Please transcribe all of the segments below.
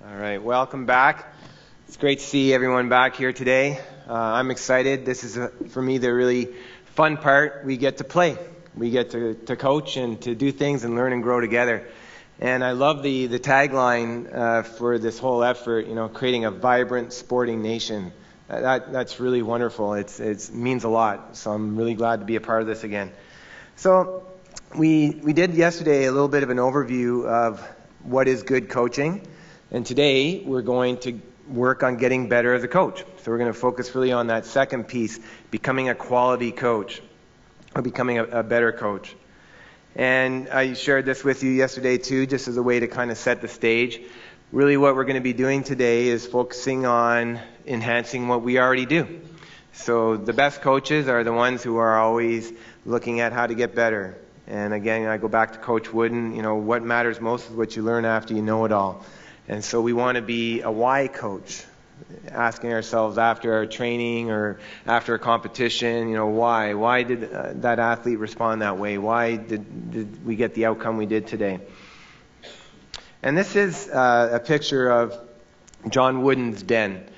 All right, welcome back. It's great to see everyone back here today. I'm excited. This is, for me, the really fun part. We get to play. We get to coach and to do things and learn and grow together. And I love the tagline for this whole effort, creating a vibrant sporting nation. That's really wonderful. It means a lot. So I'm really glad to be a part of this again. So we did yesterday a little bit of an overview of what is good coaching. And today we're going to work on getting better as a coach. So we're going to focus really on that second piece, becoming a quality coach or becoming a better coach. And I shared this with you yesterday too, just as a way to kind of set the stage. Really what we're going to be doing today is focusing on enhancing what we already do. So the best coaches are the ones who are always looking at how to get better. And again, I go back to Coach Wooden, what matters most is what you learn after you know it all. And so we want to be a why coach, asking ourselves after our training or after a competition, why? Why did that athlete respond that way? Why did we get the outcome we did today? And this is a picture of John Wooden's den.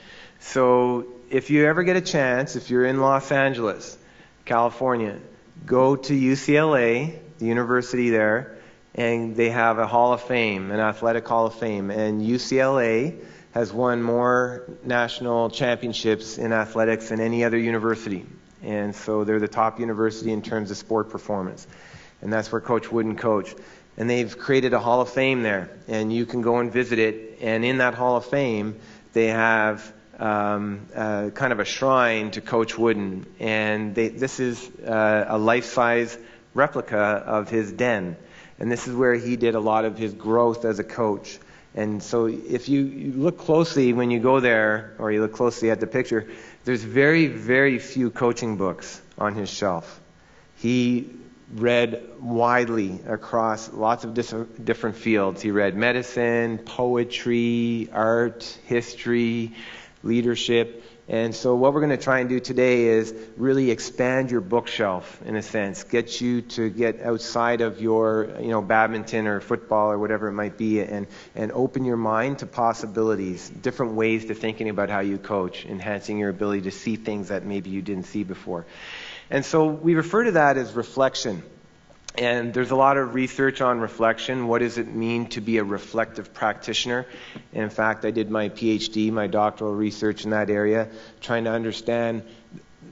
So if you ever get a chance, if you're in Los Angeles, California, go to UCLA, the university there, and they have a Hall of Fame, an athletic Hall of Fame. And UCLA has won more national championships in athletics than any other university. And so they're the top university in terms of sport performance. And that's where Coach Wooden coached. And they've created a Hall of Fame there. And you can go and visit it. And in that Hall of Fame, they have kind of a shrine to Coach Wooden. And this is a life-size replica of his den. And this is where he did a lot of his growth as a coach. And so if you look closely when you go there, or you look closely at the picture, there's very, very few coaching books on his shelf. He read widely across lots of different fields. He read medicine, poetry, art, history, leadership. And so what we're going to try and do today is really expand your bookshelf, in a sense, get you to get outside of your, badminton or football or whatever it might be, and open your mind to possibilities, different ways to thinking about how you coach, enhancing your ability to see things that maybe you didn't see before. And so we refer to that as reflection. And there's a lot of research on reflection. What does it mean to be a reflective practitioner? And in fact, I did my PhD, my doctoral research in that area, trying to understand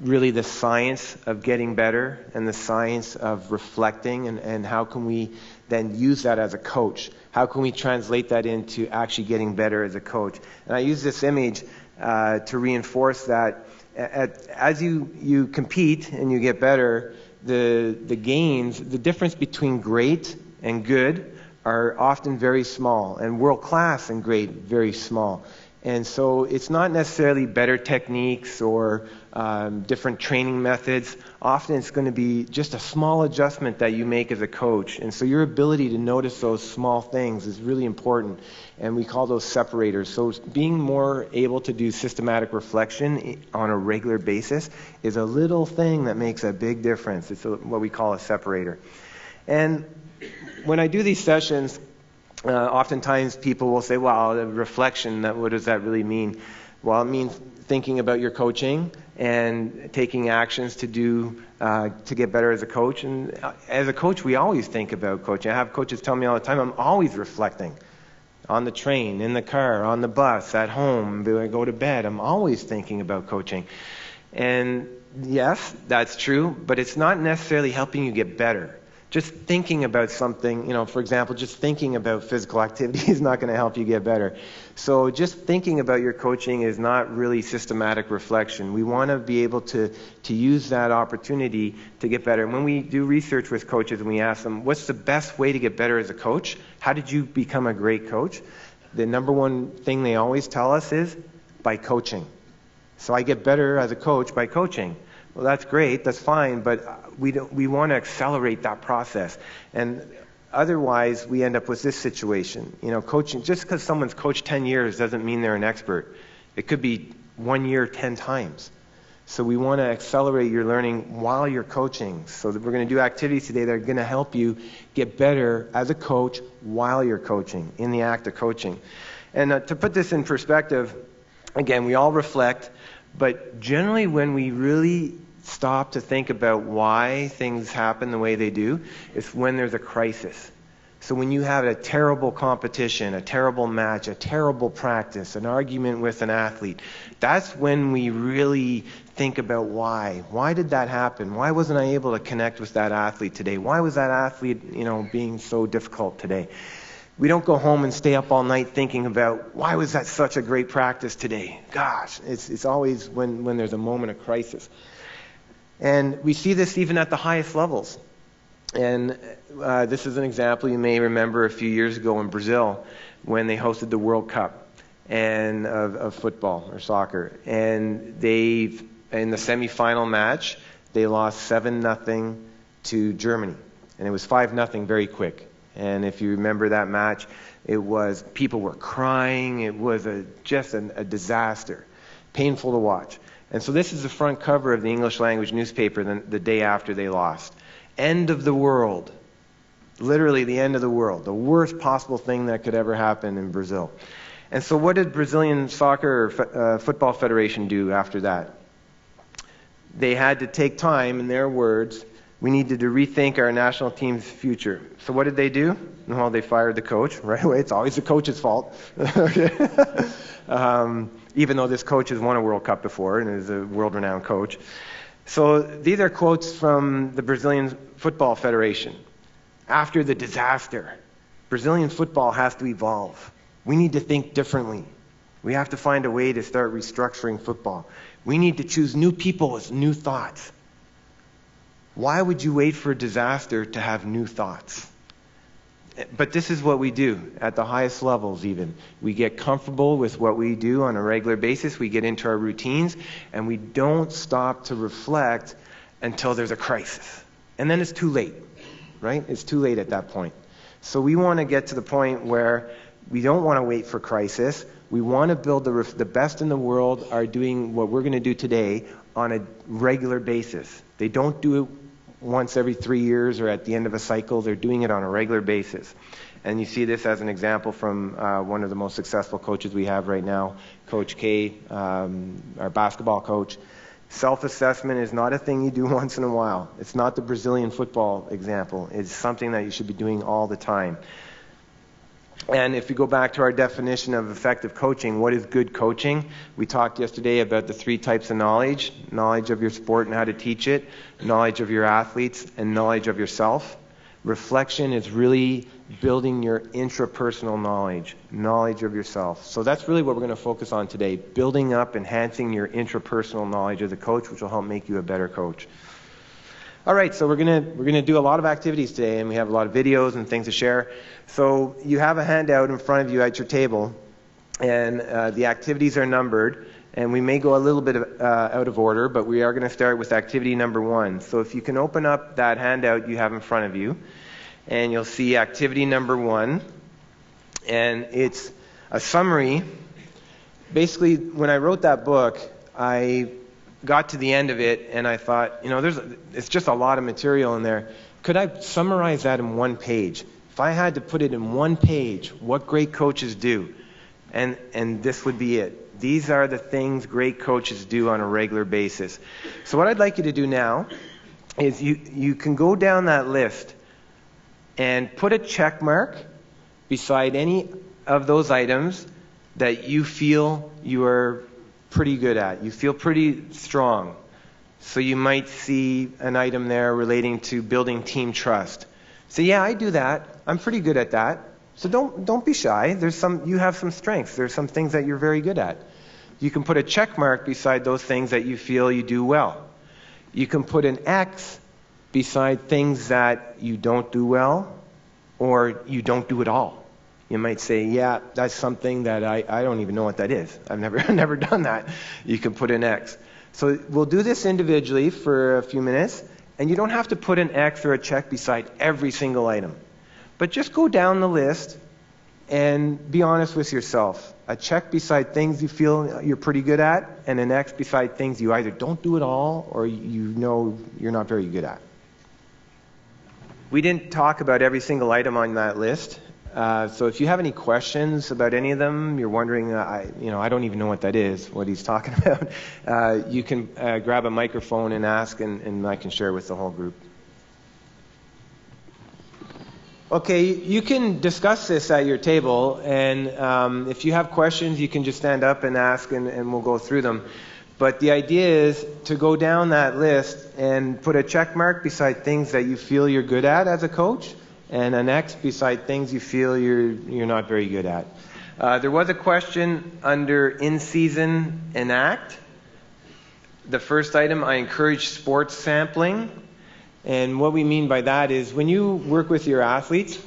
really the science of getting better and the science of reflecting, and how can we then use that as a coach? How can we translate that into actually getting better as a coach? And I use this image to reinforce that as you compete and you get better, the gains, the difference between great and good are often very small, and world-class and great very small. And so it's not necessarily better techniques or different training methods. Often it's going to be just a small adjustment that you make as a coach. And so your ability to notice those small things is really important. And we call those separators. So being more able to do systematic reflection on a regular basis is a little thing that makes a big difference. It's what we call a separator. And when I do these sessions, oftentimes people will say, well, the reflection, what does that really mean? Well, it means thinking about your coaching and taking actions to get better as a coach. And as a coach, we always think about coaching. I have coaches tell me all the time, I'm always reflecting. On the train, in the car, on the bus, at home, when I go to bed, I'm always thinking about coaching. And yes, that's true, but it's not necessarily helping you get better. Just thinking about something, for example, just thinking about physical activity is not going to help you get better. So just thinking about your coaching is not really systematic reflection. We want to be able to use that opportunity to get better. And when we do research with coaches and we ask them, what's the best way to get better as a coach? How did you become a great coach? The number one thing they always tell us is by coaching. So I get better as a coach by coaching. Well, that's great, that's fine, but we want to accelerate that process. And otherwise, we end up with this situation. Coaching, just because someone's coached 10 years doesn't mean they're an expert. It could be 1 year 10 times. So we want to accelerate your learning while you're coaching. So that we're going to do activities today that are going to help you get better as a coach while you're coaching, in the act of coaching. And to put this in perspective, again, we all reflect, but generally when we really stop to think about why things happen the way they do, it's when there's a crisis. So when you have a terrible competition, a terrible match, a terrible practice, an argument with an athlete, that's when we really think about why. Why did that happen? Why wasn't I able to connect with that athlete today? Why was that athlete, being so difficult today? We don't go home and stay up all night thinking about why was that such a great practice today? Gosh, it's always when there's a moment of crisis. And we see this even at the highest levels. And this is an example you may remember a few years ago in Brazil when they hosted the World Cup and of football or soccer. And in the semifinal match, they lost 7-0 to Germany. And it was 5-0 very quick. And if you remember that match, people were crying. It was just a disaster. Painful to watch. And so this is the front cover of the English language newspaper the day after they lost. End of the world. Literally the end of the world. The worst possible thing that could ever happen in Brazil. And so what did Brazilian Soccer or Football Federation do after that? They had to take time, in their words, we needed to rethink our national team's future. So what did they do? Well, they fired the coach right away. It's always the coach's fault. Even though this coach has won a World Cup before and is a world-renowned coach. So these are quotes from the Brazilian Football Federation. After the disaster, Brazilian football has to evolve. We need to think differently. We have to find a way to start restructuring football. We need to choose new people with new thoughts. Why would you wait for a disaster to have new thoughts? But this is what we do at the highest levels even. We get comfortable with what we do on a regular basis. We get into our routines, and we don't stop to reflect until there's a crisis. And then it's too late, right? It's too late at that point. So we want to get to the point where we don't want to wait for crisis. We want to build the best in the world are doing what we're going to do today on a regular basis. They don't do it once every 3 years or at the end of a cycle. They're doing it on a regular basis. And you see this as an example from one of the most successful coaches we have right now, Coach K, our basketball coach. Self-assessment is not a thing you do once in a while. It's not the Brazilian football example. It's something that you should be doing all the time. And if you go back to our definition of effective coaching, what is good coaching? We talked yesterday about the 3 types of knowledge. Knowledge of your sport and how to teach it, knowledge of your athletes, and knowledge of yourself. Reflection is really building your intrapersonal knowledge of yourself. So that's really what we're going to focus on today, building up, enhancing your intrapersonal knowledge of the coach, which will help make you a better coach. All right, so we're gonna do a lot of activities today, and we have a lot of videos and things to share. So you have a handout in front of you at your table, and the activities are numbered, and we may go a little bit out of order, but we are going to start with activity number 1. So if you can open up that handout you have in front of you, and you'll see activity number 1, and it's a summary. Basically, when I wrote that book, I got to the end of it and I thought, it's just a lot of material in there. Could I summarize that in 1 page? If I had to put it in 1 page, what great coaches do, and this would be it. These are the things great coaches do on a regular basis. So what I'd like you to do now is you can go down that list and put a check mark beside any of those items that you feel you are pretty good at. You feel pretty strong. So you might see an item there relating to building team trust. So yeah, I do that. I'm pretty good at that. So don't be shy. You have some strengths. There's some things that you're very good at. You can put a check mark beside those things that you feel you do well. You can put an X beside things that you don't do well or you don't do at all. You might say, yeah, that's something that I don't even know what that is. I've never done that. You can put an X. So we'll do this individually for a few minutes, and you don't have to put an X or a check beside every single item. But just go down the list and be honest with yourself. A check beside things you feel you're pretty good at, and an X beside things you either don't do at all or you're not very good at. We didn't talk about every single item on that list. So if you have any questions about any of them, you're wondering, I don't even know what that is, what he's talking about, you can grab a microphone and ask, and I can share with the whole group. Okay, you can discuss this at your table, and if you have questions, you can just stand up and ask, and we'll go through them. But the idea is to go down that list and put a check mark beside things that you feel you're good at as a coach, and an X beside things you feel you're not very good at. There was a question under in-season enact. The first item, I encourage sports sampling. And what we mean by that is when you work with your athletes,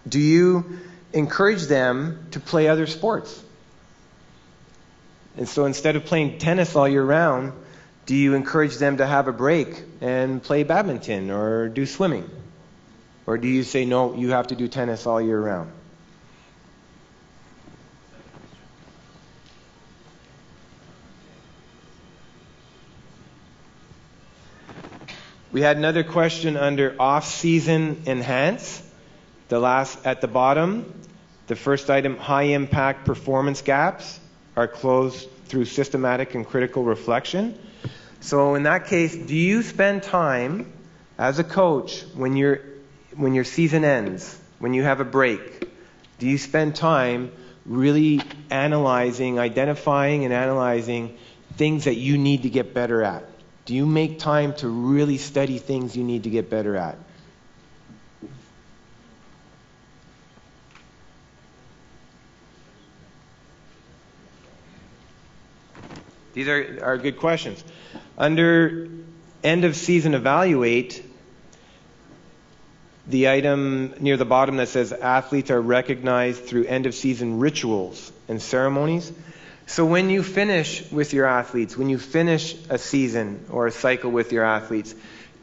do you encourage them to play other sports? And so instead of playing tennis all year round, do you encourage them to have a break and play badminton or do swimming? Or do you say, no, you have to do tennis all year round? We had another question under off-season enhance. The last at the bottom, the first item, high-impact performance gaps are closed through systematic and critical reflection. So in that case, do you spend time as a coach when your season ends, when you have a break, do you spend time really identifying and analyzing things that you need to get better at? Do you make time to really study things you need to get better at? These are good questions. Under end of season evaluate, the item near the bottom that says athletes are recognized through end of season rituals and ceremonies. So when you finish with your athletes, when you finish a season or a cycle with your athletes,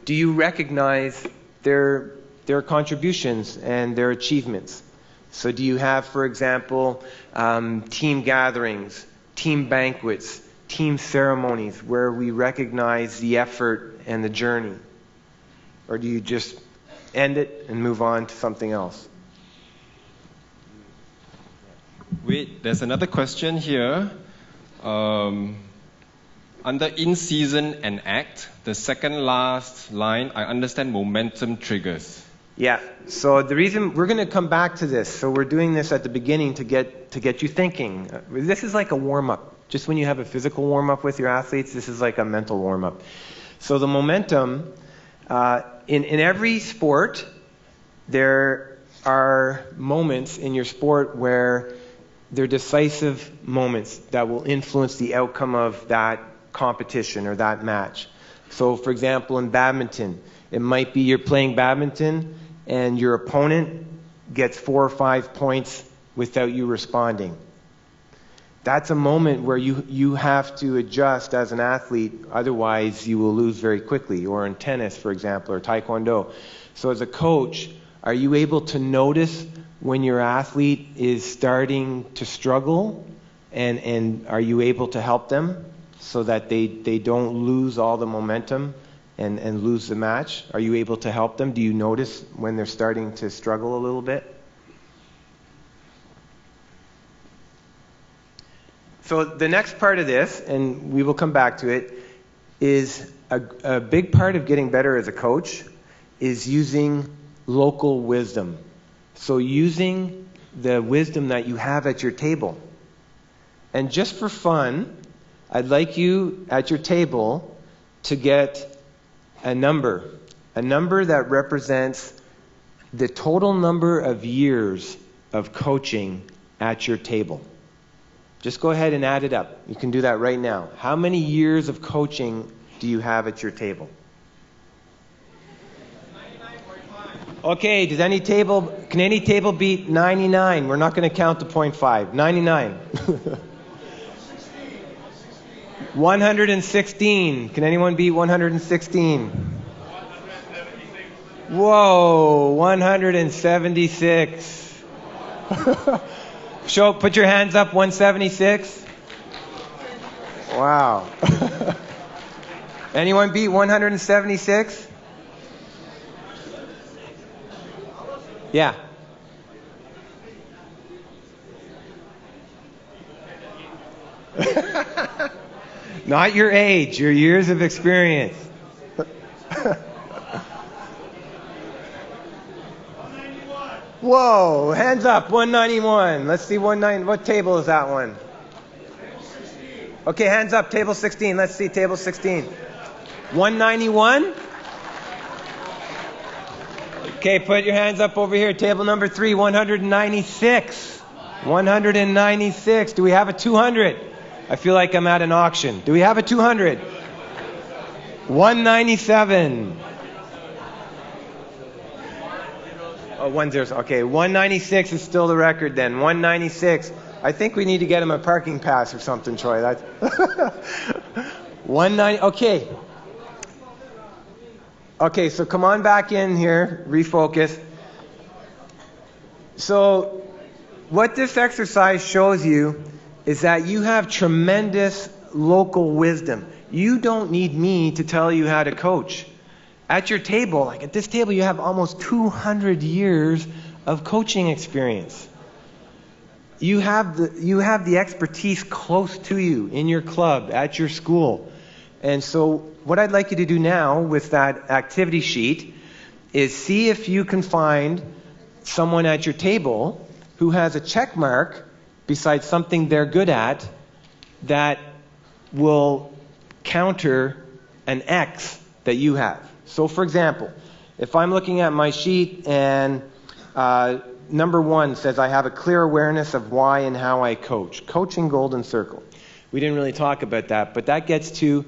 do you recognize their contributions and their achievements? So do you have, for example, team gatherings, team banquets, team ceremonies where we recognize the effort and the journey? Or do you just end it and move on to something else? Wait, there's another question here. Under in-season and act, the second last line, I understand momentum triggers. Yeah, so the reason we're going to come back to this, so we're doing this at the beginning to get you thinking. This is like a warm-up. Just when you have a physical warm-up with your athletes, this is like a mental warm-up. So the momentum, in every sport, there are moments in your sport where they're decisive moments that will influence the outcome of that competition or that match. So, for example, in badminton, it might be you're playing badminton and your opponent gets 4 or 5 points without you responding. That's a moment where you have to adjust as an athlete, otherwise you will lose very quickly. Or in tennis, for example, or taekwondo. So as a coach, are you able to notice when your athlete is starting to struggle, and are you able to help them so that they don't lose all the momentum and lose the match? Are you able to help them? Do you notice when they're starting to struggle a little bit? So the next part of this, and we will come back to it, is a big part of getting better as a coach is using local wisdom. So using the wisdom that you have at your table. And just for fun, I'd like you at your table to get a number that represents the total number of years of coaching at your table. Just go ahead and add it up. You can do that right now. How many years of coaching do you have at your table? 99.5. Okay, can any table beat 99? We're not going to count to 0.5. 99. 116. Can anyone beat 116? 176. Whoa, 176. Put your hands up, 176. Wow. Anyone beat 176? Not your age, your years of experience. Whoa, hands up, 191. Let's see, 19. What table is that one? Okay, hands up, table 16. Let's see, table 16. 191? Okay, put your hands up over here. Table number 3, 196. 196. Do we have a 200? I feel like I'm at an auction. Do we have a 200? 197. Oh, 10. Okay, 196 is still the record then. 196. I think we need to get him a parking pass or something, Troy. That's 190. Okay. Okay, so come on back in here. Refocus. So what this exercise shows you is that you have tremendous local wisdom. You don't need me to tell you how to coach. At your table, like at this table, you have almost 200 years of coaching experience. You have the expertise close to you in your club, at your school. And so what I'd like you to do now with that activity sheet is see if you can find someone at your table who has a check mark beside something they're good at that will counter an X that you have. So for example, if I'm looking at my sheet and number 1 says I have a clear awareness of why and how I coach. Coaching golden circle. We didn't really talk about that, but that gets to,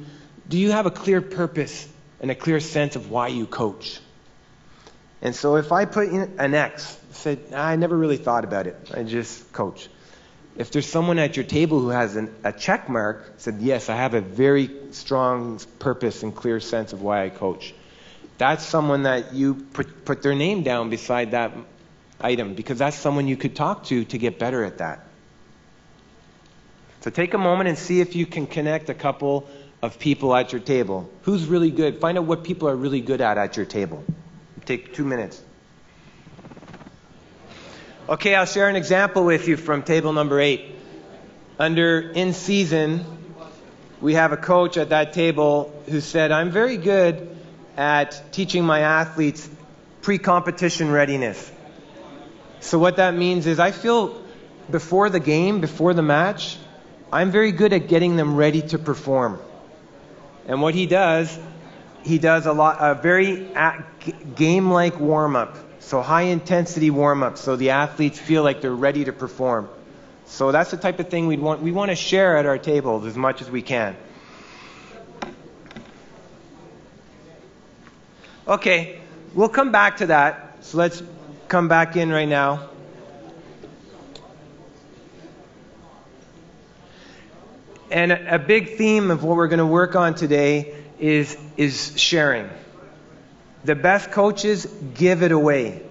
do you have a clear purpose and a clear sense of why you coach? And so if I put in an X, said, I never really thought about it. I just coach. If there's someone at your table who has a check mark, said, yes, I have a very strong purpose and clear sense of why I coach. That's someone that you put their name down beside that item, because that's someone you could talk to get better at that. So take a moment and see if you can connect a couple of people at your table. Who's really good? Find out what people are really good at your table. Take 2 minutes. Okay, I'll share an example with you from table number 8. Under in season, we have a coach at that table who said, I'm very good at teaching my athletes pre-competition readiness. So what that means is I feel before the game, before the match, I'm very good at getting them ready to perform. And what he does a very game-like warm-up. So high-intensity warm-up, so the athletes feel like they're ready to perform. So that's the type of thing we want to share at our tables as much as we can. Okay, we'll come back to that. So let's come back in right now. And a big theme of what we're going to work on today is sharing. The best coaches give it away.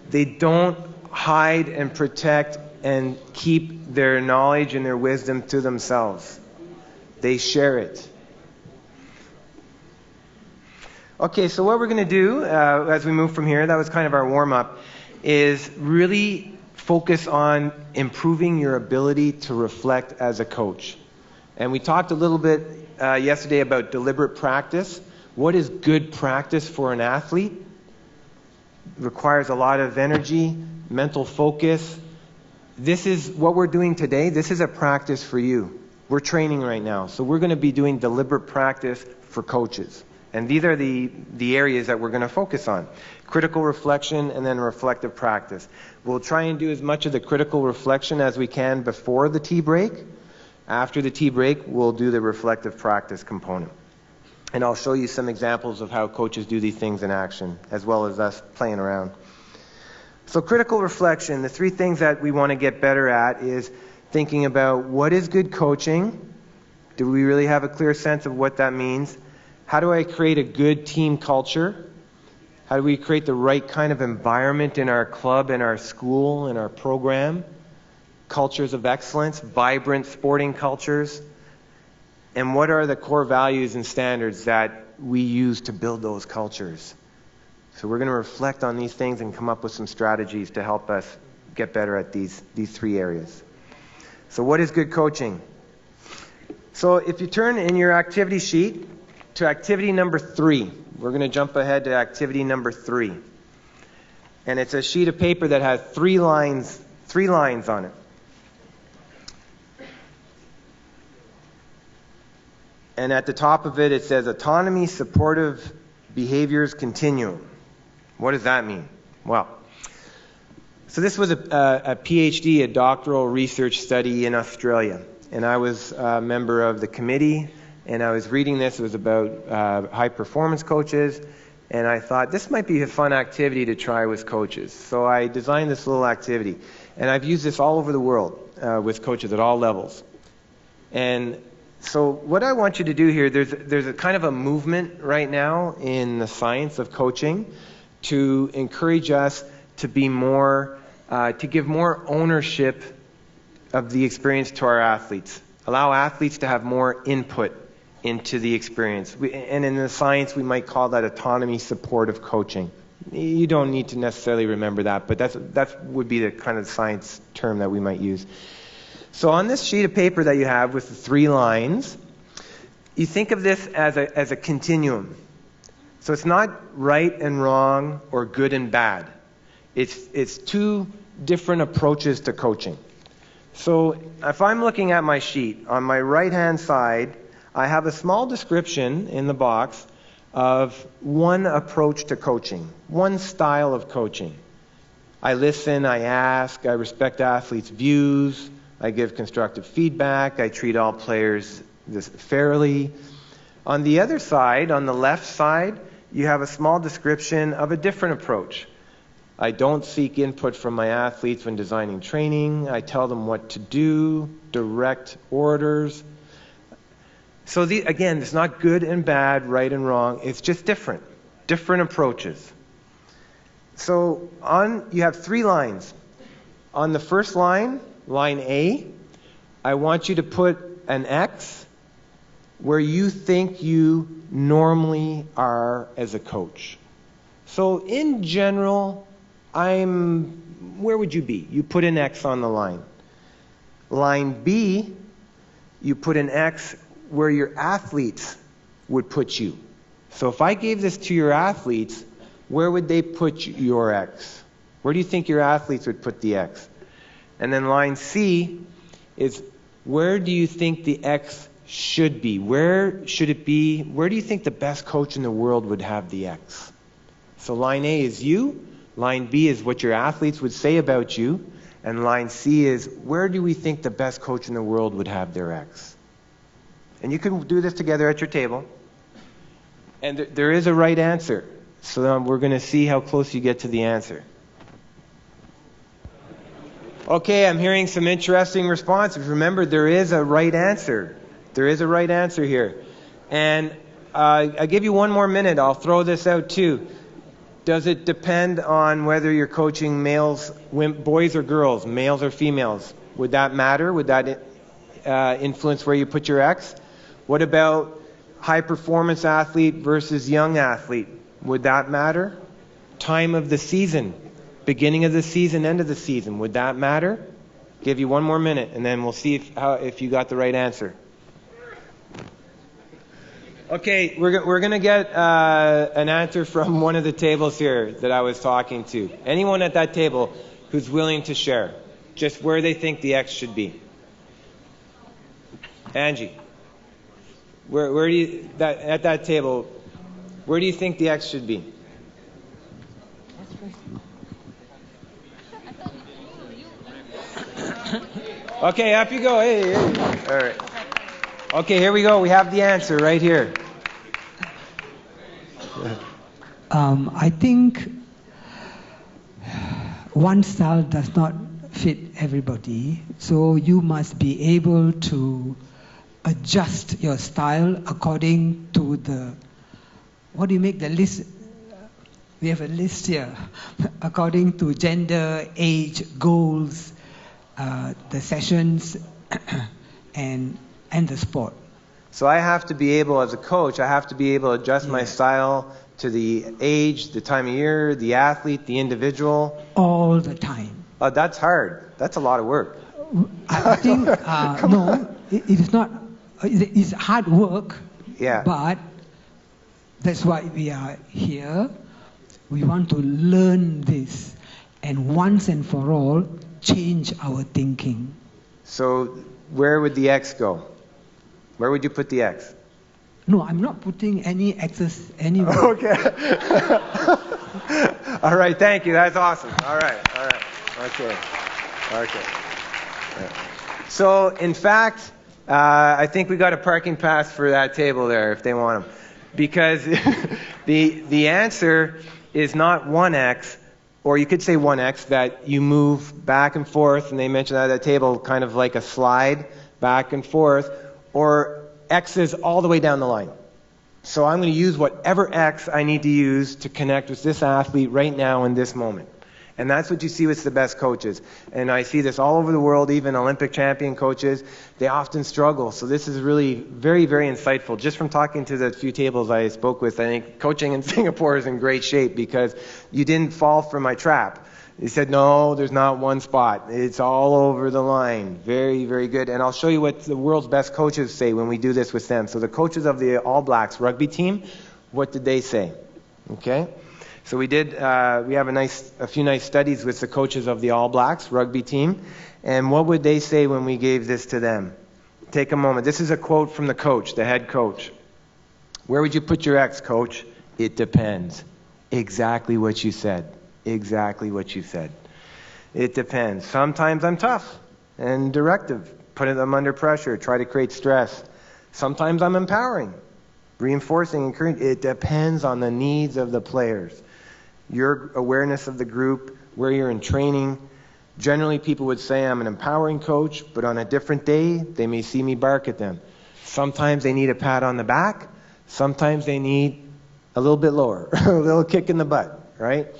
They don't hide and protect and keep their knowledge and their wisdom to themselves. They share it. Okay, so what we're going to do as we move from here, that was kind of our warm-up, is really focus on improving your ability to reflect as a coach. And we talked a little bit yesterday about deliberate practice. What is good practice for an athlete? It requires a lot of energy, mental focus. This is what we're doing today. This is a practice for you. We're training right now. So we're going to be doing deliberate practice for coaches. And these are the areas that we're going to focus on. Critical reflection and then reflective practice. We'll try and do as much of the critical reflection as we can before the tea break. After the tea break, we'll do the reflective practice component. And I'll show you some examples of how coaches do these things in action, as well as us playing around. So critical reflection, the 3 things that we want to get better at is thinking about what is good coaching? Do we really have a clear sense of what that means? How do I create a good team culture? How do we create the right kind of environment in our club, in our school, in our program? Cultures of excellence, vibrant sporting cultures. And what are the core values and standards that we use to build those cultures? So we're going to reflect on these things and come up with some strategies to help us get better at these 3 areas. So what is good coaching? So if you turn in your activity sheet to activity number 3, we're going to jump ahead to activity number 3. And it's a sheet of paper that has 3 lines on it. And at the top of it, it says autonomy, supportive behaviors, continuum. What does that mean? Well, so this was a PhD, a doctoral research study in Australia. And I was a member of the committee, and I was reading this. It was about high-performance coaches. And I thought, this might be a fun activity to try with coaches. So I designed this little activity. And I've used this all over the world with coaches at all levels. And so what I want you to do here, there's a kind of a movement right now in the science of coaching to encourage us to be more, to give more ownership of the experience to our athletes. Allow athletes to have more input into the experience. And in the science, we might call that autonomy supportive coaching. You don't need to necessarily remember that, but that would be the kind of science term that we might use. So on this sheet of paper that you have with the 3 lines, you think of this as a continuum. So it's not right and wrong or good and bad. It's 2 different approaches to coaching. So if I'm looking at my sheet, on my right-hand side, I have a small description in the box of one approach to coaching, one style of coaching. I listen, I ask, I respect athletes' views, I give constructive feedback, I treat all players fairly. On the other side, on the left side, you have a small description of a different approach. I don't seek input from my athletes when designing training. I tell them what to do, direct orders. So again, it's not good and bad, right and wrong. It's just different approaches. So you have 3 lines. On the first line, line A, I want you to put an X where you think you normally are as a coach. So in general, where would you be? You put an X on the line. Line B, you put an X where your athletes would put you. So if I gave this to your athletes, where would they put your X? Where do you think your athletes would put the X? And then line C is, where do you think the X should be? Where should it be? Where do you think the best coach in the world would have the X? So line A is you. Line B is what your athletes would say about you. And line C is, where do we think the best coach in the world would have their X? And you can do this together at your table. And there is a right answer. So we're going to see how close you get to the answer. Okay, I'm hearing some interesting responses. Remember, there is a right answer. There is a right answer here. And I give you one more minute. I'll throw this out too. Does it depend on whether you're coaching males, boys or girls, males or females? Would that matter? Would that influence where you put your X? What about high-performance athlete versus young athlete? Would that matter? Time of the season, beginning of the season, end of the season, would that matter? Give you one more minute, and then we'll see if you got the right answer. Okay, we're going to get an answer from one of the tables here that I was talking to. Anyone at that table who's willing to share just where they think the X should be. Angie, where do you at that table? Where do you think the X should be? Okay, up you go. Hey. All right. Okay, here we go. We have the answer right here. I think one style does not fit everybody, so you must be able to adjust your style according to what do you make the list? We have a list here. According to gender, age, goals, the sessions, and the sport. So I have to be able, as a coach, I have to be able to adjust my style to the age, the time of year, the athlete, the individual. All the time. Oh, that's hard. That's a lot of work. I think, no, it is not it's hard work, Yeah. but that's why we are here. We want to learn this and once and for all change our thinking. So where would the X go? Where would you put the X? No, I'm not putting any X's anywhere. Okay. All right, thank you. That's awesome. All right. Okay. So, in fact, I think we got a parking pass for that table there if they want them. Because the answer is not 1x, or you could say 1x, that you move back and forth, and they mentioned that at the table kind of like a slide back and forth, or X is all the way down the line. So I'm going to use whatever X I need to use to connect with this athlete right now in this moment. And that's what you see with the best coaches. And I see this all over the world, even Olympic champion coaches, they often struggle. So this is really very, very insightful. Just from talking to the few tables I spoke with, I think coaching in Singapore is in great shape because you didn't fall for my trap. He said, no, there's not one spot. It's all over the line. Very, very good. And I'll show you what the world's best coaches say when we do this with them. So the coaches of the All Blacks rugby team, what did they say? Okay? So we have a few nice studies with the coaches of the All Blacks rugby team. And what would they say when we gave this to them? Take a moment. This is a quote from the coach, the head coach. Where would you put your X, coach? It depends. Exactly what you said. Exactly what you said. It depends. Sometimes I'm tough and directive, putting them under pressure, try to create stress. Sometimes I'm empowering, reinforcing, encouraging. It depends on the needs of the players. Your awareness of the group, where you're in training. Generally, people would say I'm an empowering coach, but on a different day, they may see me bark at them. Sometimes they need a pat on the back. Sometimes they need a little bit lower, a little kick in the butt, right?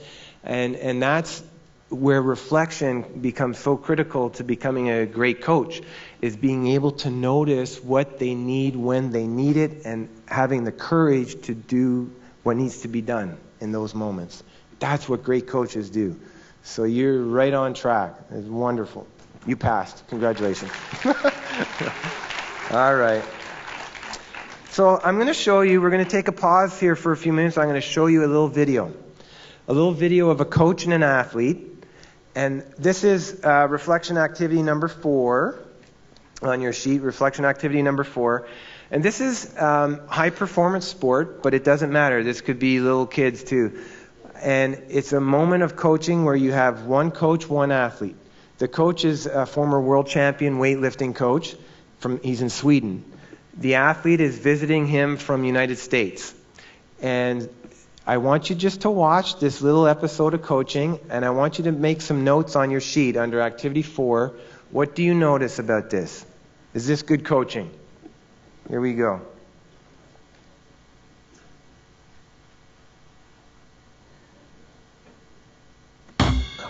And that's where reflection becomes so critical to becoming a great coach, is being able to notice what they need when they need it and having the courage to do what needs to be done in those moments. That's what great coaches do. So you're right on track. It's wonderful. You passed. Congratulations. All right. So I'm going to show you, we're going to take a pause here for a few minutes. I'm going to show you a little video. A little video of a coach and an athlete. And this is reflection activity number 4 on your sheet, reflection activity number 4. And this is high performance sport, but it doesn't matter. This could be little kids too. And it's a moment of coaching where you have one coach, one athlete. The coach is a former world champion weightlifting coach. He's in Sweden. The athlete is visiting him from the United States. And I want you just to watch this little episode of coaching, and I want you to make some notes on your sheet under activity 4. What do you notice about this? Is this good coaching? Here we go.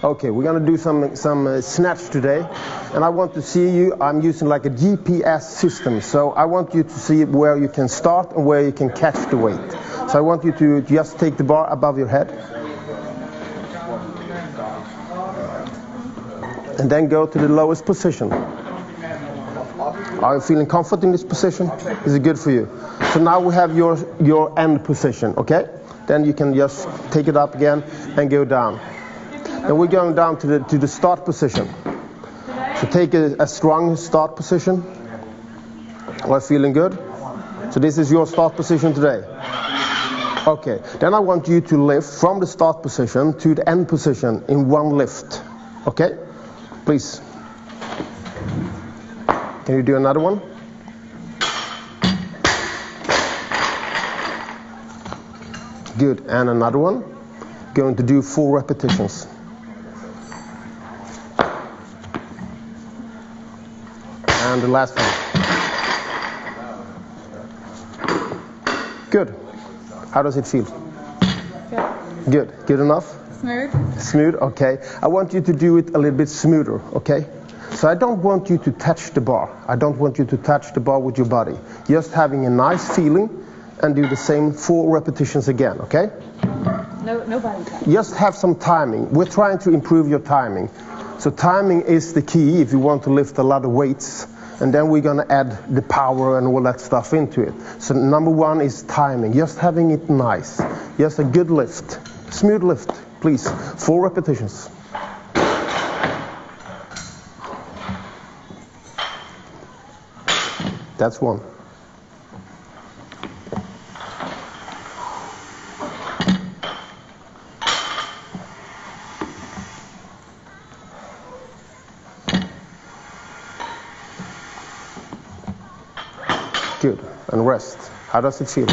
Okay, we're going to do some snatch today, and I want to see you. I'm using like a GPS system, so I want you to see where you can start and where you can catch the weight. So I want you to just take the bar above your head, and then go to the lowest position. Are you feeling comfort in this position? Is it good for you? So now we have your end position, okay? Then you can just take it up again and go down. And we're going down to the start position. So take a strong start position. Are you feeling good? So this is your start position today. Okay, then I want you to lift from the start position to the end position in one lift. Okay? Please. Can you do another one? Good, and another one. Going to do 4 repetitions. And the last one. Good. How does it feel? Good. Good. Good enough? Smooth. Smooth, okay. I want you to do it a little bit smoother, okay? So I don't want you to touch the bar. I don't want you to touch the bar with your body. Just having a nice feeling and do the same 4 repetitions again, okay? No body touch. Just have some timing. We're trying to improve your timing. So timing is the key if you want to lift a lot of weights. And then we're going to add the power and all that stuff into it. So number one is timing, just having it nice. Just a good lift, smooth lift, please. 4 repetitions. That's 1. Good. And rest. How does it feel?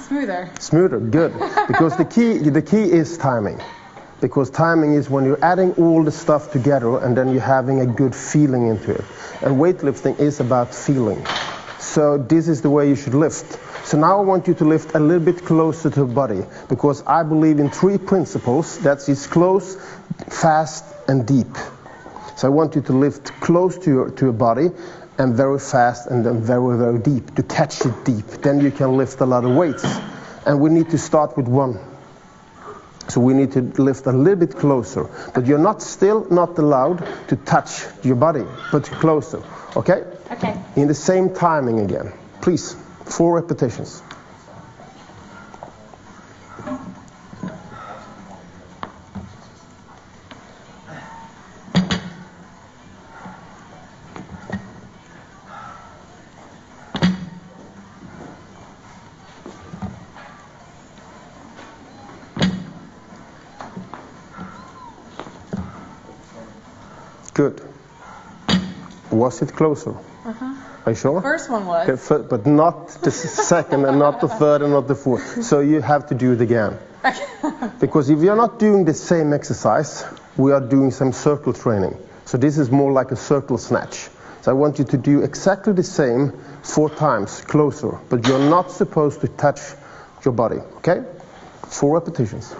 Smoother. Smoother. Good. Because the key is timing. Because timing is when you're adding all the stuff together and then you're having a good feeling into it. And weightlifting is about feeling. So this is the way you should lift. So now I want you to lift a little bit closer to the body, because I believe in 3 principles. That is close, fast, and deep. So I want you to lift close to your body, and very fast, and then very, very deep, to catch it deep. Then you can lift a lot of weights. And we need to start with 1. So we need to lift a little bit closer. But you're still not allowed to touch your body, but closer. Okay? Okay. In the same timing again. Please, 4 repetitions. Good. Was it closer? Are you sure? The first one was. Okay, but not the second, and not the third, and not the fourth. So you have to do it again. Because if you're not doing the same exercise, we are doing some circle training. So this is more like a circle snatch. So I want you to do exactly the same 4 times, closer. But you're not supposed to touch your body. Okay? 4 repetitions.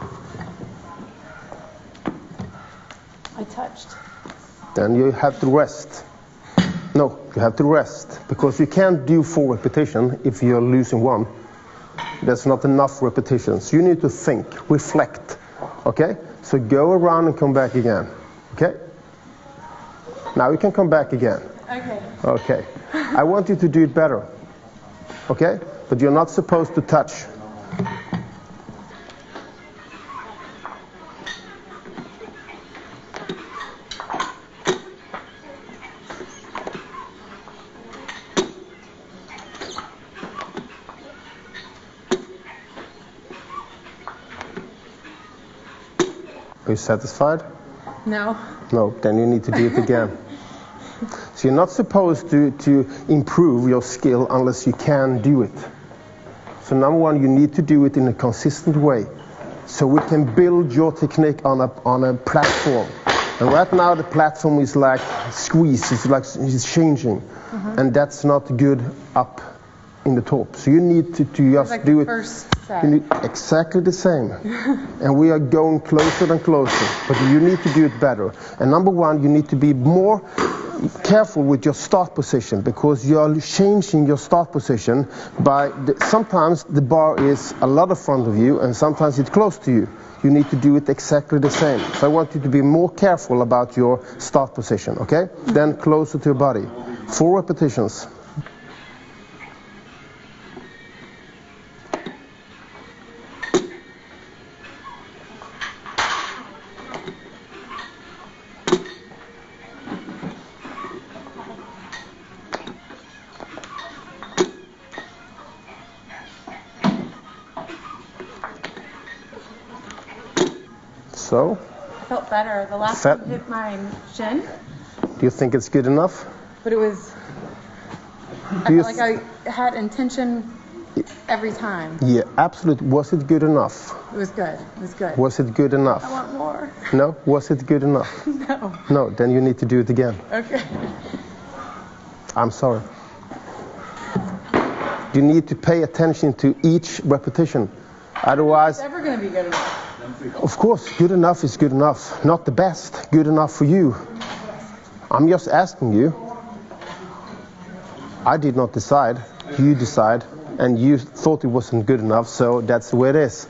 I touched. Then you have to rest. No, you have to rest, because you can't do 4 repetitions if you're losing 1. That's not enough repetitions. You need to think, reflect. Okay? So go around and come back again. Okay? Now you can come back again. Okay. Okay. I want you to do it better. Okay? But you're not supposed to touch. Are you satisfied? No. No, then you need to do it again. So you're not supposed to improve your skill unless you can do it. So number 1, you need to do it in a consistent way, so we can build your technique on a platform. And right now the platform is like squeeze, it's changing, and that's not good up in the top. So you need to just like do the it. First set. You need exactly the same. And we are going closer and closer, but you need to do it better. And number 1, you need to be more careful with your start position, because you are changing your start position by sometimes the bar is a lot in front of you and sometimes it's close to you. You need to do it exactly the same. So I want you to be more careful about your start position, okay? Then closer to your body. 4 repetitions. So, I felt better. The last one hit my shin, do you think it's good enough? but it was. I felt like I had intention every time. Yeah, absolutely. Was it good enough? It was good. It was good. Was it good enough? I want more. No? Was it good enough? No. No, then you need to do it again. Okay. I'm sorry. You need to pay attention to each repetition. Otherwise, It's never going to be good enough. of course, good enough is good enough. Not the best. Good enough for you. I'm just asking you. I did not decide. You decide. And you thought it wasn't good enough, so that's the way it is.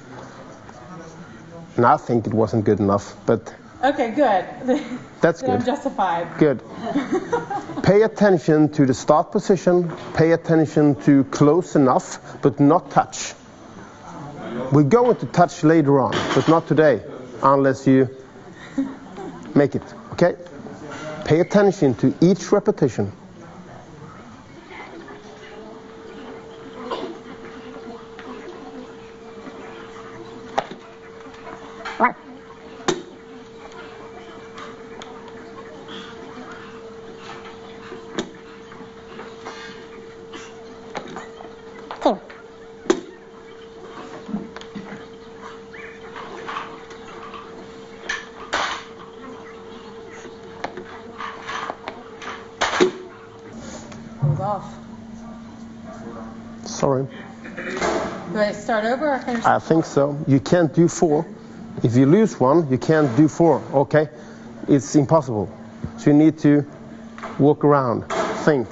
And I think it wasn't good enough, but Okay, good. That's Then I'm good. justified. Good. Pay attention to the start position. Pay attention to close enough, but not touch. We're going to touch later on, but not today, unless you make it. Okay? Pay attention to each repetition. I was off. Sorry. Do I start over or finish? I think so. You can't do 4. If you lose 1, you can't do 4, okay? It's impossible. So you need to walk around, think.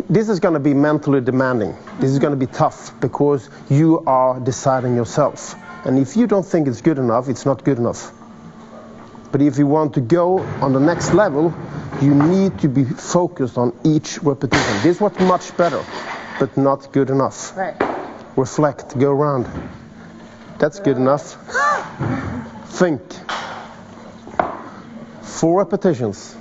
This is going to be mentally demanding. This is going to be tough because you are deciding yourself. And if you don't think it's good enough, it's not good enough. But if you want to go on the next level, you need to be focused on each repetition. This was much better, but not good enough. Right. Reflect, go around. That's good enough. Think. 4 repetitions.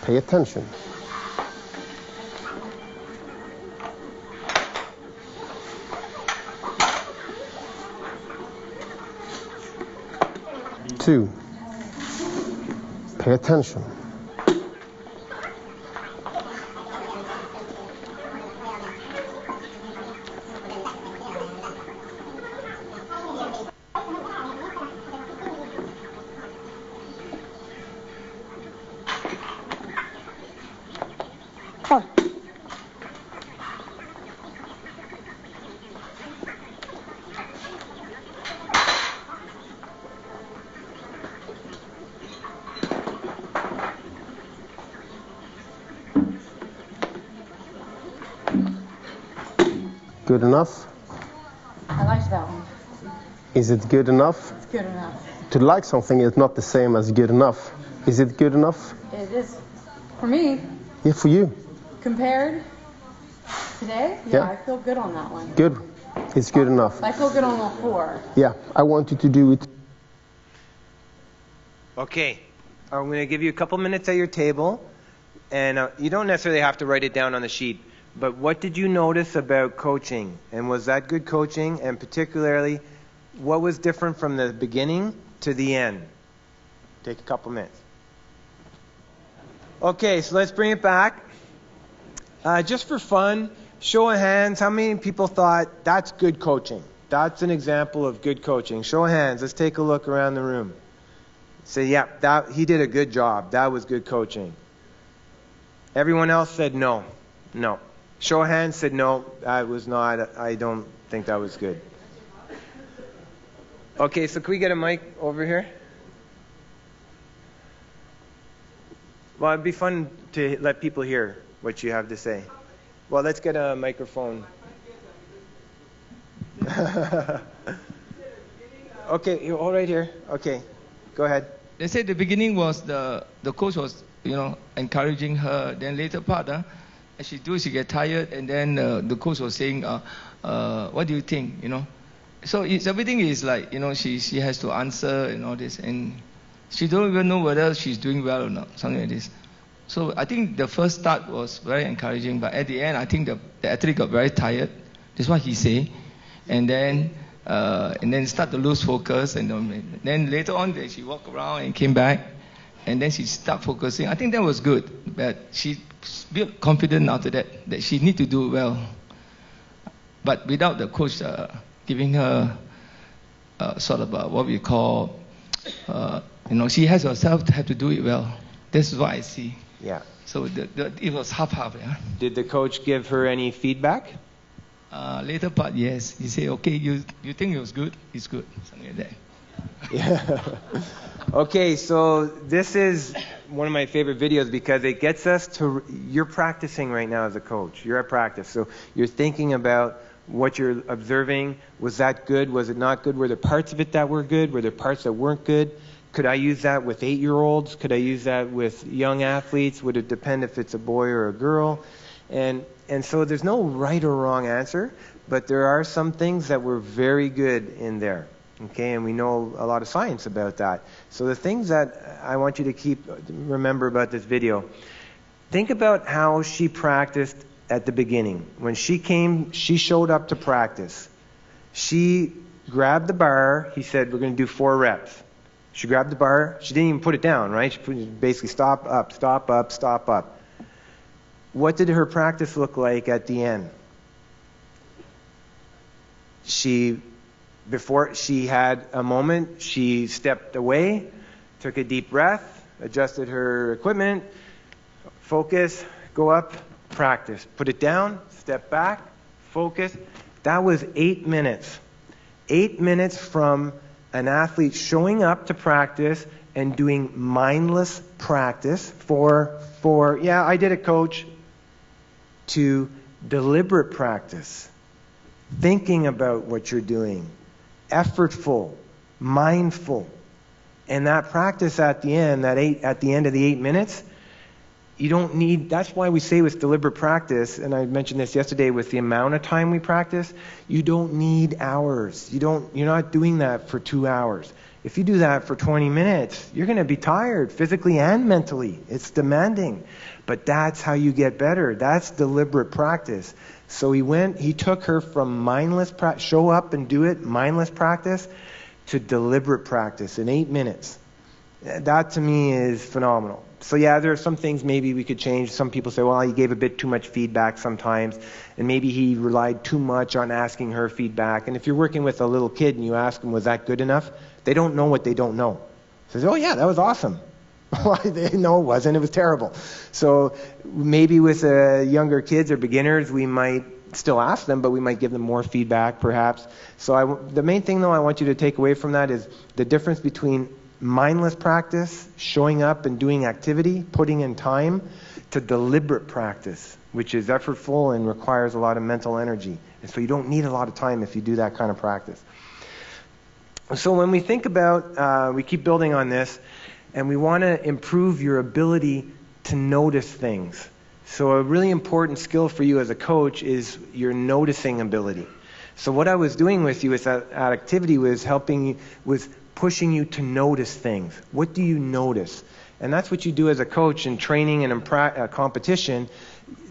Pay attention. Two. Pay attention. Good enough? I liked that one. Is it good enough? It's good enough. To like something is not the same as good enough. Is it good enough? It is, for me, Yeah, for you. compared today, Yeah. I feel good on that one. Good. It's good enough. I feel good on all 4. Yeah, I want you to do it. Okay, I'm going to give you a couple minutes at your table, and you don't necessarily have to write it down on the sheet, but what did you notice about coaching? And was that good coaching? And particularly, what was different from the beginning to the end? Take a couple minutes. Okay, so let's bring it back. Just for fun, show of hands, how many people thought that's good coaching? That's an example of good coaching. Show of hands, let's take a look around the room. Say, yeah, he did a good job. That was good coaching. Everyone else said no. No. Show of hands said no, that was not, I don't think that was good. Okay, so can we get a mic over here? Well, it'd be fun to let people hear what you have to say. Well, let's get a microphone. Okay, hold right here. Okay, go ahead. They said the beginning was the coach was, encouraging her. Then later part, as she do, she get tired, and then the coach was saying, what do you think, So everything is like, she has to answer and all this, and she don't even know whether she's doing well or not, something like this. So I think the first start was very encouraging, but at the end, I think the athlete got very tired. That's what he say, and then start to lose focus, and then later on, she walked around and came back, and then she start focusing. I think that was good, but she built confidence after that she need to do well, but without the coach giving her sort of what we call, she has herself to have to do it well. This is what I see. Yeah. So it was half-half. Yeah. Did the coach give her any feedback? Later part, yes. He said, okay, you think it was good? It's good. Something like that. Yeah. Okay, so this is one of my favorite videos because it gets us to, you're practicing right now as a coach. You're at practice. So you're thinking about what you're observing. Was that good? Was it not good? Were there parts of it that were good? Were there parts that weren't good? Could I use that with 8-year-olds? Could I use that with young athletes? Would it depend if it's a boy or a girl? And so there's no right or wrong answer, but there are some things that were very good in there. Okay, and we know a lot of science about that. So the things that I want you to remember about this video, think about how she practiced at the beginning. When she came, she showed up to practice. She grabbed the bar. He said, we're going to do 4 reps. She grabbed the bar. She didn't even put it down, right? She basically stop, up, stop, up, stop, up. What did her practice look like at the end? Before she had a moment, she stepped away, took a deep breath, adjusted her equipment, focus, go up, practice. Put it down, step back, focus. That was 8 minutes. 8 minutes from an athlete showing up to practice and doing mindless practice for yeah, I did it, coach, to deliberate practice, thinking about what you're doing, effortful, mindful. And that practice at the end, at the end of the 8 minutes, you don't need, that's why we say with deliberate practice, and I mentioned this yesterday with the amount of time we practice, you don't need hours. You're not doing that for 2 hours. If you do that for 20 minutes, you're going to be tired physically and mentally. It's demanding. But that's how you get better. That's deliberate practice. So he took her from mindless practice, show up and do it, mindless practice, to deliberate practice in 8 minutes. That to me is phenomenal. So yeah, there are some things maybe we could change. Some people say, well, he gave a bit too much feedback sometimes, and maybe he relied too much on asking her feedback. And if you're working with a little kid and you ask them, was that good enough? They don't know what they don't know. Says, oh yeah, that was awesome. They know it wasn't. It was terrible. So maybe with younger kids or beginners, we might still ask them, but we might give them more feedback perhaps. So the main thing though I want you to take away from that is the difference between mindless practice, showing up and doing activity, putting in time, to deliberate practice, which is effortful and requires a lot of mental energy. And so you don't need a lot of time if you do that kind of practice. So when we think about, we keep building on this, and we want to improve your ability to notice things. So a really important skill for you as a coach is your noticing ability. So what I was doing with you with that activity was pushing you to notice things. What do you notice? And that's what you do as a coach in training and in competition.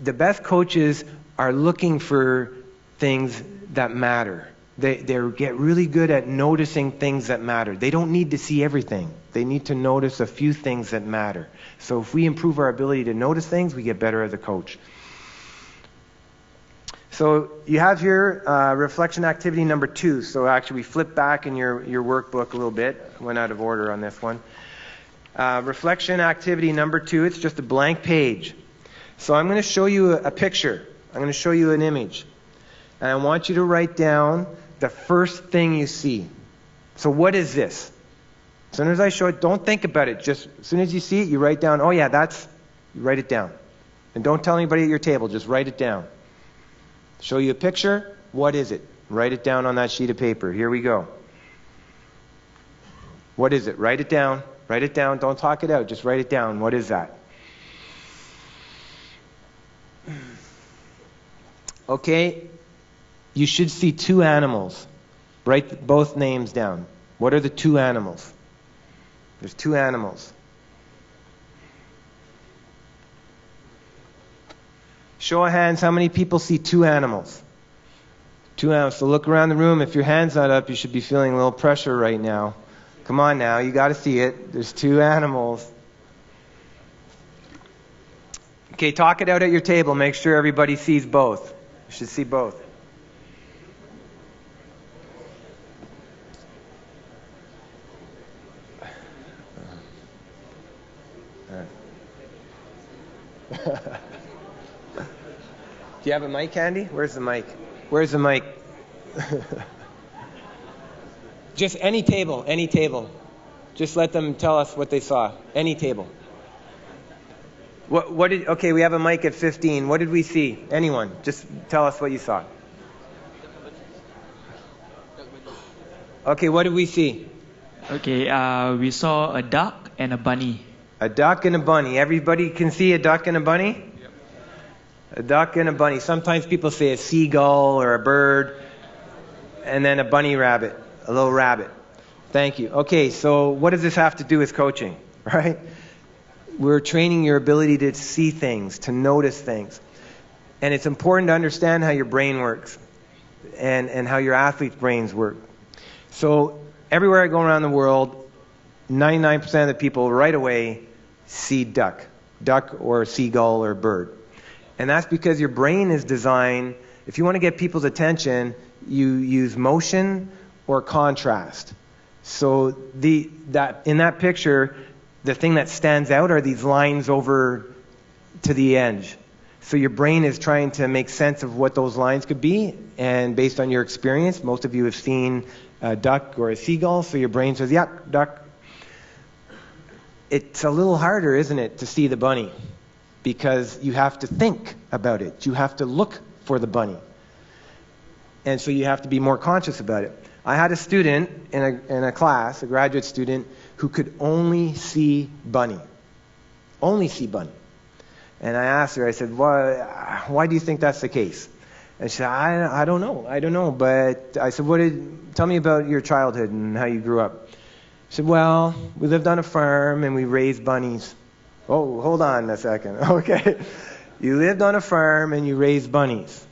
The best coaches are looking for things that matter. They get really good at noticing things that matter. They don't need to see everything. They need to notice a few things that matter. So if we improve our ability to notice things, we get better as a coach. So you have here reflection activity number 2. So actually we flip back in your workbook a little bit. I went out of order on this one. Reflection activity number 2, it's just a blank page. So I'm going to show you a picture. I'm going to show you an image. And I want you to write down the first thing you see. So what is this? As soon as I show it, don't think about it. Just as soon as you see it, you write down, oh yeah, you write it down. And don't tell anybody at your table, just write it down. Show you a picture, what is it? Write it down on that sheet of paper. Here we go. What is it? Write it down. Write it down. Don't talk it out. Just write it down. What is that? Okay. You should see 2 animals. Write both names down. What are the 2 animals? There's 2 animals. Show of hands, how many people see 2 animals? 2 animals. So look around the room. If your hand's not up, you should be feeling a little pressure right now. Come on now, you got to see it. There's 2 animals. Okay, talk it out at your table. Make sure everybody sees both. You should see both. Do you have a mic handy? Where's the mic? Where's the mic? Just any table, any table. Just let them tell us what they saw. Any table. Okay, we have a mic at 15. What did we see? Anyone? Just tell us what you saw. Okay, what did we see? Okay, we saw a duck and a bunny. A duck and a bunny. Everybody can see a duck and a bunny? Yep. A duck and a bunny. Sometimes people say a seagull or a bird, and then a bunny rabbit, a little rabbit. Thank you. Okay, so what does this have to do with coaching, right? We're training your ability to see things, to notice things. And it's important to understand how your brain works and how your athletes' brains work. So everywhere I go around the world, 99% of the people right away see duck or seagull or bird. And that's because your brain is designed, if you want to get people's attention, you use motion or contrast. So in that picture, the thing that stands out are these lines over to the edge. So your brain is trying to make sense of what those lines could be, and based on your experience, most of you have seen a duck or a seagull, so your brain says, yep, duck. It's a little harder, isn't it, to see the bunny, because you have to think about it. You have to look for the bunny. And so you have to be more conscious about it. I had a student in a class, a graduate student, who could only see bunny. Only see bunny. And I asked her, I said, why do you think that's the case? And she said, I don't know. But I said, tell me about your childhood and how you grew up. She said, well, we lived on a farm and we raised bunnies. Oh, hold on a second. Okay. You lived on a farm and you raised bunnies.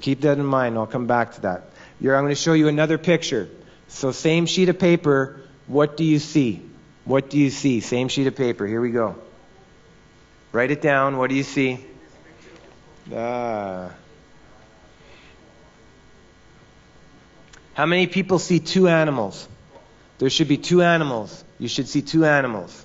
Keep that in mind. I'll come back to that. I'm going to show you another picture. So same sheet of paper. What do you see? What do you see? Same sheet of paper. Here we go. Write it down. What do you see? How many people see two animals? There should be two animals. You should see two animals.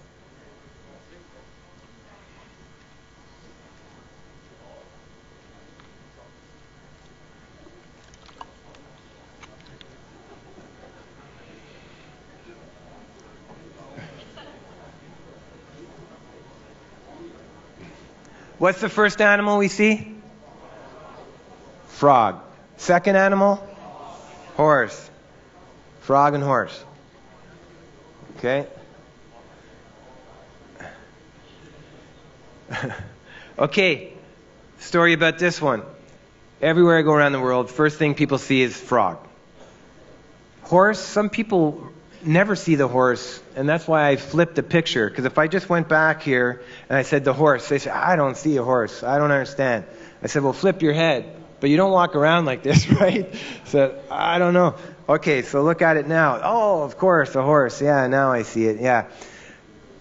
What's the first animal we see? Frog. Second animal? Horse. Frog and horse. Okay. Okay. Story about this one. Everywhere I go around the world, first thing people see is frog. Horse, some people never see the horse, and that's why I flipped the picture, because if I just went back here and I said the horse, they say, I don't see a horse. I don't understand. I said, well, flip your head. But you don't walk around like this, right? So, I don't know. Okay, so look at it now. Oh, of course, a horse. Yeah, now I see it. Yeah.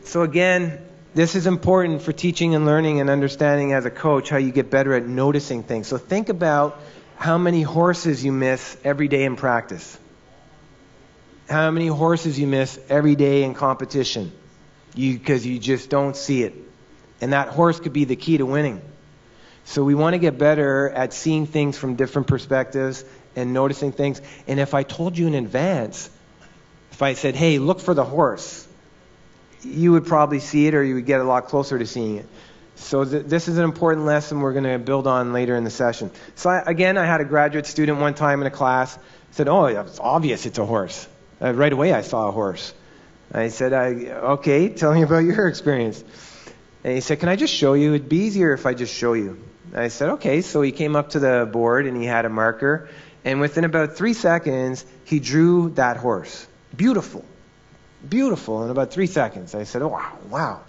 So again, this is important for teaching and learning and understanding as a coach how you get better at noticing things. So think about how many horses you miss every day in practice. How many horses you miss every day in competition because you just don't see it. And that horse could be the key to winning. So we want to get better at seeing things from different perspectives and noticing things. And if I told you in advance, if I said, hey, look for the horse, you would probably see it, or you would get a lot closer to seeing it. So this is an important lesson we're going to build on later in the session. So I had a graduate student one time in a class, said, oh, it's obvious it's a horse. Right away I saw a horse. I said, okay, tell me about your experience. And he said, can I just show you? It'd be easier if I just show you. I said, okay. So he came up to the board and he had a marker. And within about 3 seconds, he drew that horse. Beautiful. Beautiful in about 3 seconds. I said, oh, wow.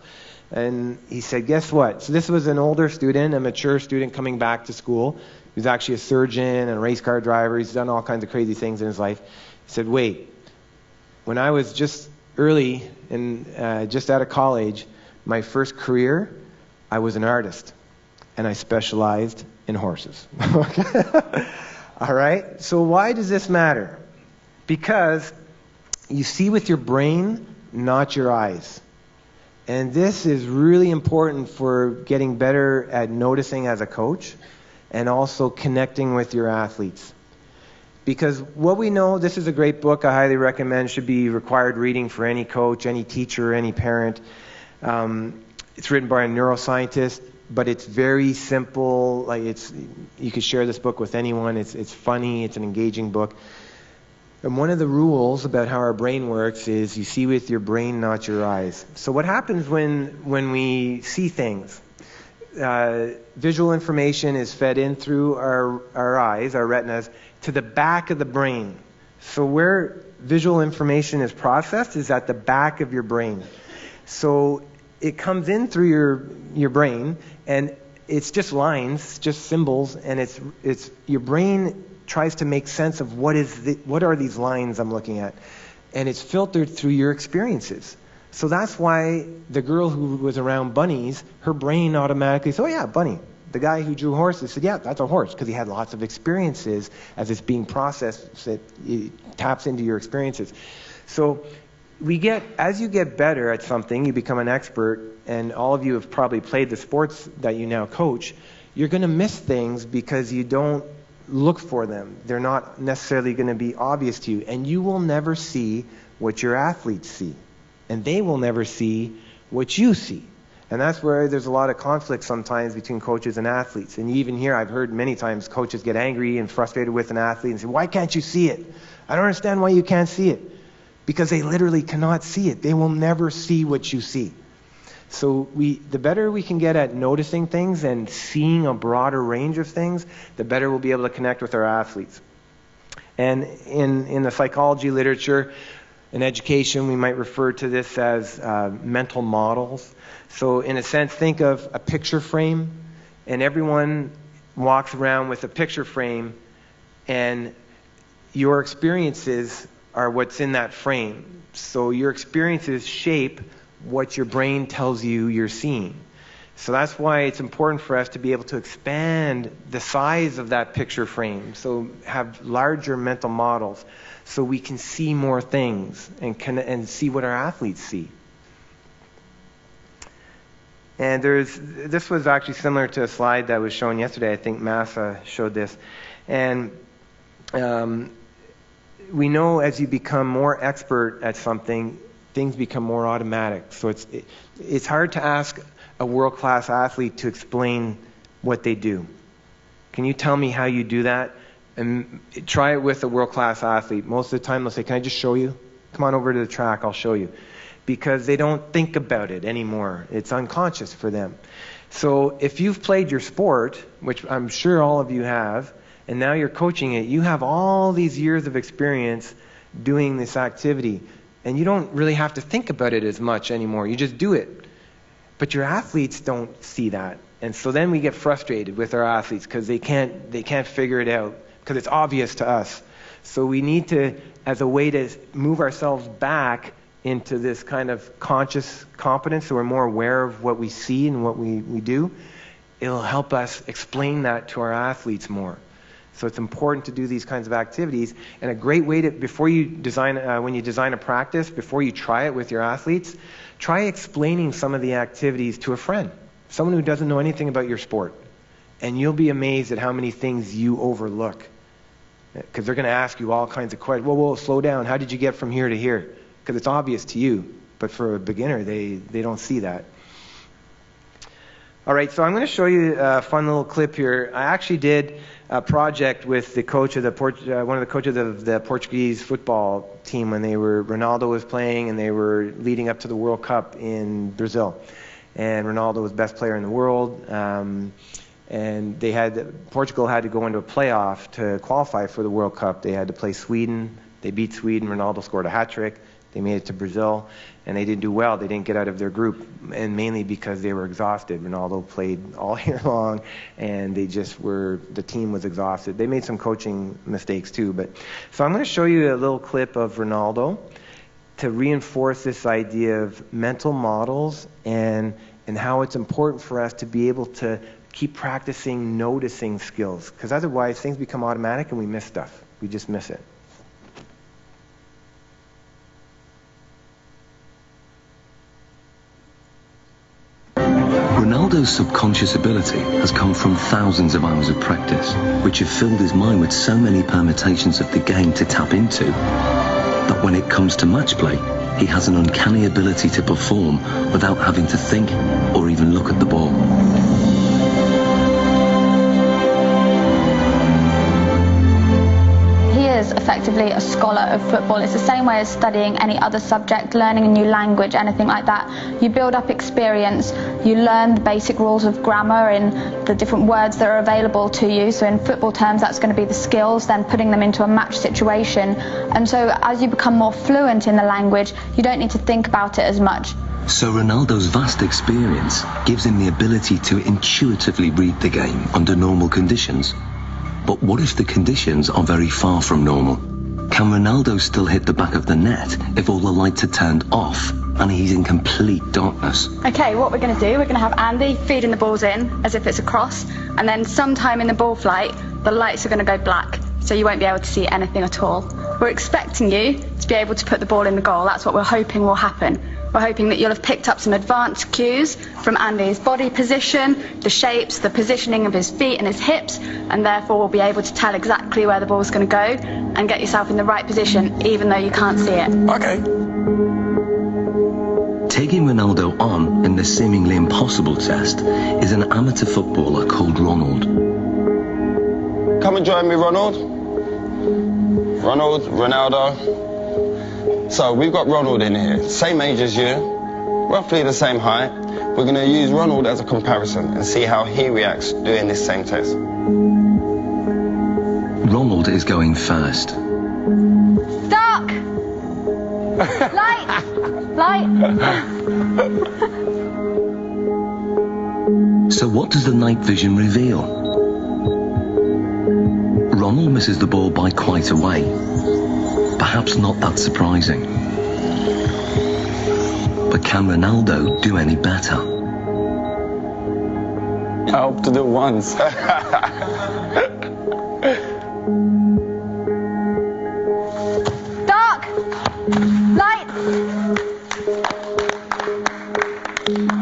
And he said, guess what? So this was an older student, a mature student coming back to school. He was actually a surgeon and a race car driver. He's done all kinds of crazy things in his life. He said, wait. When I was just early and just out of college, my first career, I was an artist, and I specialized in horses. All right? So why does this matter? Because you see with your brain, not your eyes. And this is really important for getting better at noticing as a coach, and also connecting with your athletes. Because what we know, this is a great book I highly recommend, should be required reading for any coach, any teacher, any parent. It's written by a neuroscientist, but it's very simple. You could share this book with anyone. It's funny, it's an engaging book. And one of the rules about how our brain works is you see with your brain, not your eyes. So what happens when we see things? Visual information is fed in through our eyes, our retinas, to the back of the brain. So where visual information is processed is at the back of your brain. So it comes in through your brain, and it's just lines, just symbols, and it's your brain tries to make sense of what are these lines I'm looking at, and it's filtered through your experiences. So that's why the girl who was around bunnies, her brain automatically said, oh yeah, bunny. The guy who drew horses said, yeah, that's a horse, because he had lots of experiences. As it's being processed, it taps into your experiences. So as you get better at something, you become an expert, and all of you have probably played the sports that you now coach, you're going to miss things because you don't look for them. They're not necessarily going to be obvious to you, and you will never see what your athletes see, and they will never see what you see. And that's where there's a lot of conflict sometimes between coaches and athletes. And even here, I've heard many times coaches get angry and frustrated with an athlete and say, why can't you see it? I don't understand why you can't see it. Because they literally cannot see it. They will never see what you see. So the better we can get at noticing things and seeing a broader range of things, the better we'll be able to connect with our athletes. And in the psychology literature, in education, we might refer to this as mental models. So in a sense, think of a picture frame, and everyone walks around with a picture frame, and your experiences are what's in that frame. So your experiences shape what your brain tells you you're seeing. So that's why it's important for us to be able to expand the size of that picture frame, so have larger mental models, so we can see more things and see what our athletes see. And this was actually similar to a slide that was shown yesterday. I think Massa showed this. And we know as you become more expert at something, things become more automatic. So it's hard to ask a world-class athlete to explain what they do. Can you tell me how you do that? And try it with a world-class athlete. Most of the time they'll say, can I just show you? Come on over to the track, I'll show you. Because they don't think about it anymore. It's unconscious for them. So if you've played your sport, which I'm sure all of you have, and now you're coaching it, you have all these years of experience doing this activity. And you don't really have to think about it as much anymore. You just do it. But your athletes don't see that. And so then we get frustrated with our athletes because they can't figure it out because it's obvious to us. So we need to, as a way to move ourselves back into this kind of conscious competence, so we're more aware of what we see and what we do, it'll help us explain that to our athletes more. So it's important to do these kinds of activities. And a great way to, before you design, when you design a practice, before you try it with your athletes, try explaining some of the activities to a friend, someone who doesn't know anything about your sport. And you'll be amazed at how many things you overlook. Because they're going to ask you all kinds of questions. Whoa, slow down. How did you get from here to here? Because it's obvious to you. But for a beginner, they don't see that. All right, so I'm going to show you a fun little clip here. I actually did a project with the coach of one of the coaches of the Portuguese football team when Ronaldo was playing and they were leading up to the World Cup in Brazil. And Ronaldo was best player in the world. And Portugal had to go into a playoff to qualify for the World Cup. They had to play Sweden. They beat Sweden. Ronaldo scored a hat-trick. They made it to Brazil, and they didn't do well. They didn't get out of their group, and mainly because they were exhausted. Ronaldo played all year long, and the team was exhausted. They made some coaching mistakes too. So I'm going to show you a little clip of Ronaldo to reinforce this idea of mental models and how it's important for us to be able to keep practicing noticing skills, because otherwise things become automatic and we miss stuff. We just miss it. Ronaldo's subconscious ability has come from thousands of hours of practice, which have filled his mind with so many permutations of the game to tap into, that when it comes to match play, he has an uncanny ability to perform without having to think or even look at the ball. Effectively a scholar of football. It's the same way as studying any other subject, learning a new language, anything like that. You build up experience, you learn the basic rules of grammar and the different words that are available to you. So in football terms, that's going to be the skills, then putting them into a match situation. And so as you become more fluent in the language, you don't need to think about it as much. So Ronaldo's vast experience gives him the ability to intuitively read the game under normal conditions. But what if the conditions are very far from normal? Can Ronaldo still hit the back of the net if all the lights are turned off and he's in complete darkness? Okay, what we're going to do, we're going to have Andy feeding the balls in as if it's a cross, and then sometime in the ball flight, the lights are going to go black, so you won't be able to see anything at all. We're expecting you to be able to put the ball in the goal. That's what we're hoping will happen. We're hoping that you'll have picked up some advanced cues from Andy's body position, the shapes, the positioning of his feet and his hips, and therefore will be able to tell exactly where the ball's going to go and get yourself in the right position, even though you can't see it. Okay. Taking Ronaldo on in this seemingly impossible test is an amateur footballer called Ronald. Come and join me, Ronald. Ronaldo. So we've got Ronald in here, same age as you, roughly the same height. We're going to use Ronald as a comparison and see how he reacts doing this same test. Ronald is going first. Dark! Light! Light! So what does the night vision reveal? Ronald misses the ball by quite a way. Perhaps not that surprising. But can Ronaldo do any better? I hope to do once. Dark! Light!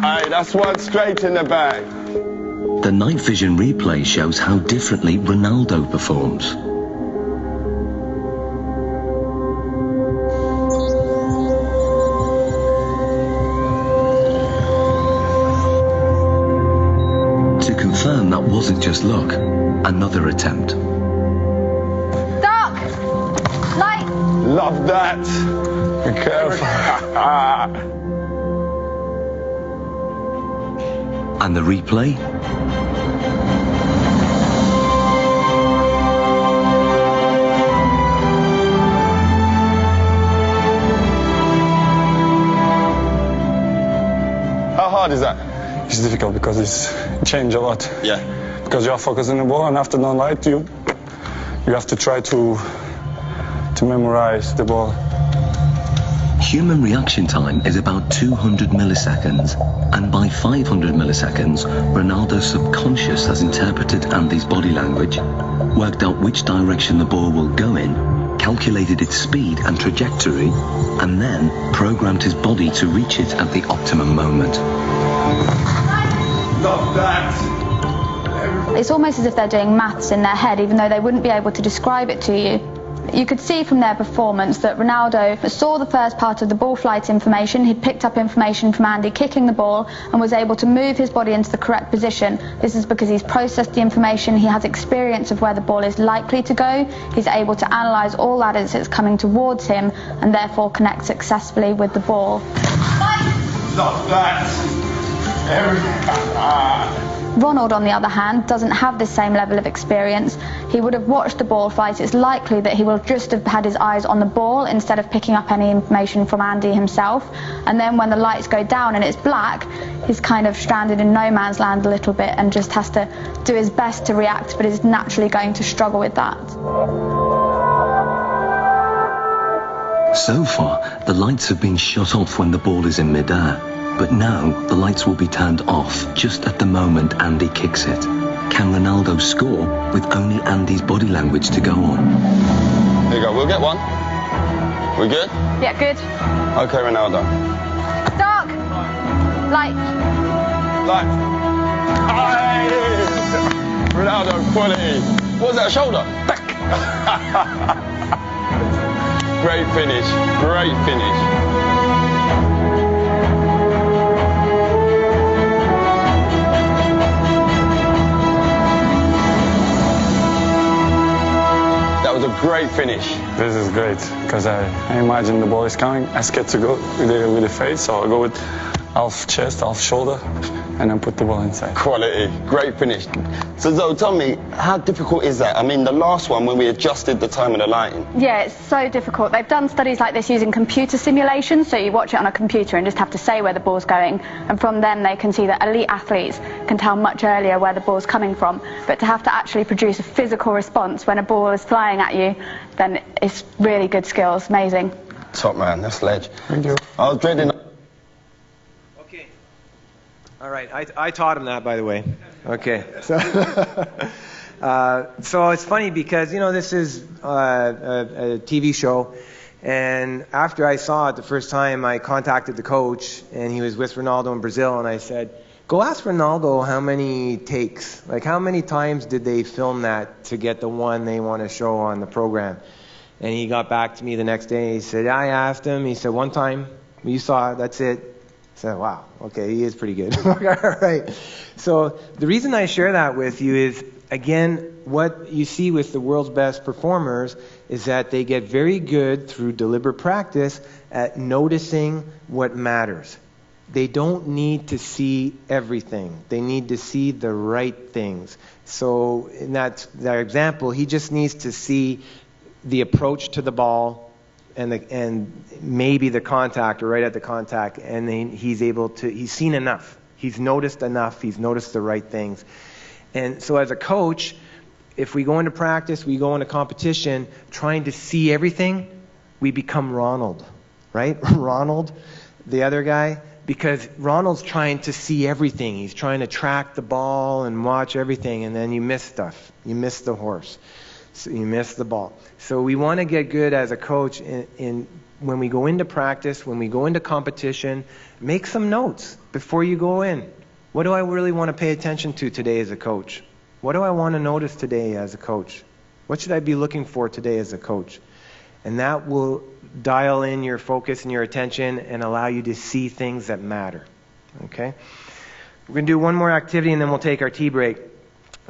Aye, that's one straight in the bag. The night vision replay shows how differently Ronaldo performs. That wasn't just luck. Another attempt. Dark! Light! Love that. Be careful. And the replay? How hard is that? It's difficult because it's changed a lot. Yeah. Because you are focusing the ball, and after no light, you have to try to memorize the ball. Human reaction time is about 200 milliseconds, and by 500 milliseconds, Ronaldo's subconscious has interpreted Andy's body language, worked out which direction the ball will go in, calculated its speed and trajectory, and then programmed his body to reach it at the optimum moment. Love that. It's almost as if they're doing maths in their head, even though they wouldn't be able to describe it to you. You could see from their performance that Ronaldo saw the first part of the ball flight information. He'd picked up information from Andy kicking the ball and was able to move his body into the correct position. This is because he's processed the information, he has experience of where the ball is likely to go, he's able to analyse all that as it's coming towards him and therefore connect successfully with the ball. Love that. Ronald, on the other hand, doesn't have the same level of experience. He would have watched the ball flight. It's likely that he will just have had his eyes on the ball instead of picking up any information from Andy himself. And then when the lights go down and it's black, he's kind of stranded in no man's land a little bit and just has to do his best to react, but is naturally going to struggle with that. So far, the lights have been shut off when the ball is in midair. But now, the lights will be turned off just at the moment Andy kicks it. Can Ronaldo score with only Andy's body language to go on? There you go, we'll get one. We good? Yeah, good. Okay, Ronaldo. Dark. Light. Light. Ronaldo, quality. What was that, shoulder? Great finish. Great finish. That was a great finish. This is great, because I imagine the ball is coming. I scared to go with the face, so I go with half chest, half shoulder, and then put the ball inside. Quality. Great finish. So Zoe, tell me, how difficult is that? I mean, the last one when we adjusted the time of the lighting. Yeah, it's so difficult. They've done studies like this using computer simulations, so you watch it on a computer and just have to say where the ball's going, and from them they can see that elite athletes can tell much earlier where the ball's coming from. But to have to actually produce a physical response when a ball is flying at you, then it's really good skills. Amazing. Top man, that's ledge. Thank you. I was dreading... Okay. All right, I taught him that, by the way. Okay. So it's funny because, you know, this is a TV show, and after I saw it the first time, I contacted the coach, and he was with Ronaldo in Brazil, and I said, go ask Ronaldo how many takes, like how many times did they film that to get the one they want to show on the program? And he got back to me the next day. He said, I asked him. He said, one time, you saw it, that's it. I said, wow, okay, he is pretty good. All right. So the reason I share that with you is, again, what you see with the world's best performers is that they get very good through deliberate practice at noticing what matters. They don't need to see everything. They need to see the right things. So in that example, he just needs to see the approach to the ball and maybe the contact or right at the contact, and then he's seen enough. He's noticed enough. He's noticed the right things. And so as a coach, if we go into practice, we go into competition, trying to see everything, we become Ronald, right? Ronald, the other guy, because Ronald's trying to see everything. He's trying to track the ball and watch everything, and then you miss stuff. You miss the horse. So you miss the ball. So we want to get good as a coach in when we go into practice, when we go into competition, make some notes before you go in. What do I really want to pay attention to today as a coach? What do I want to notice today as a coach? What should I be looking for today as a coach? And that will dial in your focus and your attention and allow you to see things that matter. Okay? We're going to do one more activity and then we'll take our tea break.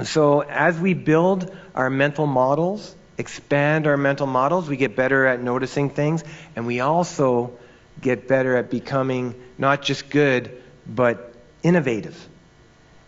So as we build our mental models, expand our mental models, we get better at noticing things, and we also get better at becoming not just good, but innovative.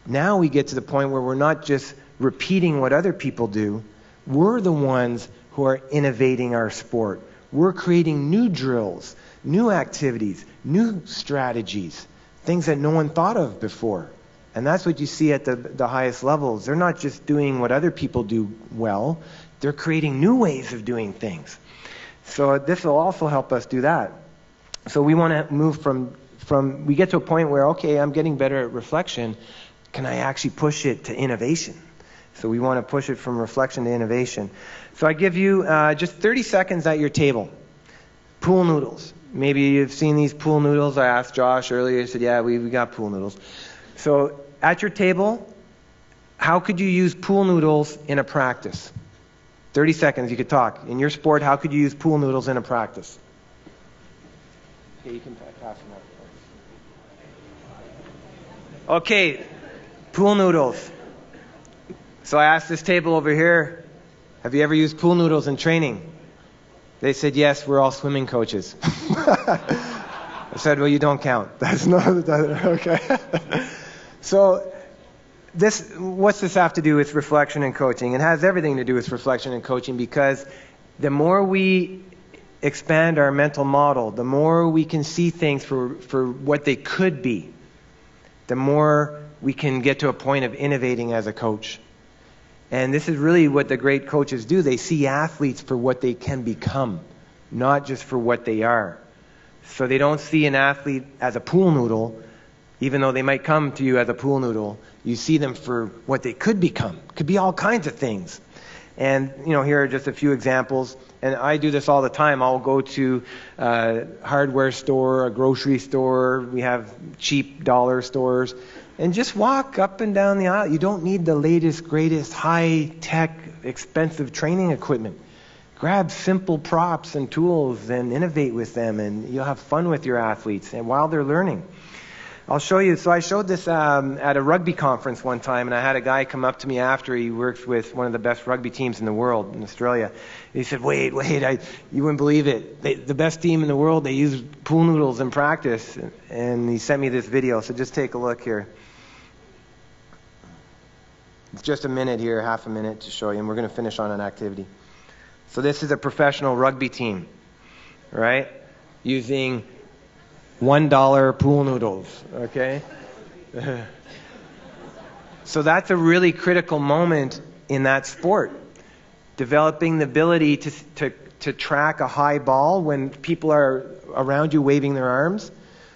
Now we get to the point where we're not just repeating what other people do, we're the ones who are innovating our sport. We're creating new drills, new activities, new strategies, things that no one thought of before. And that's what you see at the highest levels. They're not just doing what other people do well, they're creating new ways of doing things. So this will also help us do that. So we want to move from we get to a point where, okay, I'm getting better at reflection. Can I actually push it to innovation? So we want to push it from reflection to innovation. So I give you just 30 seconds at your table. Pool noodles. Maybe you've seen these pool noodles. I asked Josh earlier. He said, yeah, we got pool noodles. So at your table, how could you use pool noodles in a practice? 30 seconds, you could talk. In your sport, how could you use pool noodles in a practice? Okay, you can pass them up. Okay, pool noodles. So I asked this table over here, have you ever used pool noodles in training? They said, yes, we're all swimming coaches. I said, well, you don't count. That's not, okay. So what's this have to do with reflection and coaching? It has everything to do with reflection and coaching, because the more we expand our mental model, the more we can see things for what they could be, the more we can get to a point of innovating as a coach. And this is really what the great coaches do. They see athletes for what they can become, not just for what they are. So they don't see an athlete as a pool noodle, even though they might come to you as a pool noodle. You see them for what they could become. Could be all kinds of things. And, here are just a few examples. And I do this all the time. I'll go to a hardware store, a grocery store. We have cheap dollar stores. and just walk up and down the aisle. You don't need the latest, greatest, high-tech, expensive training equipment. Grab simple props and tools and innovate with them, and you'll have fun with your athletes and while they're learning. I'll show you. So I showed this at a rugby conference one time, and I had a guy come up to me after. He works with one of the best rugby teams in the world, in Australia. He said, Wade, you wouldn't believe it. The best team in the world, they use pool noodles in practice. And he sent me this video, so just take a look here. It's just a minute here, half a minute to show you, and we're going to finish on an activity. So this is a professional rugby team, right? Using $1 pool noodles, okay? So that's a really critical moment in that sport. Developing the ability to track a high ball when people are around you waving their arms.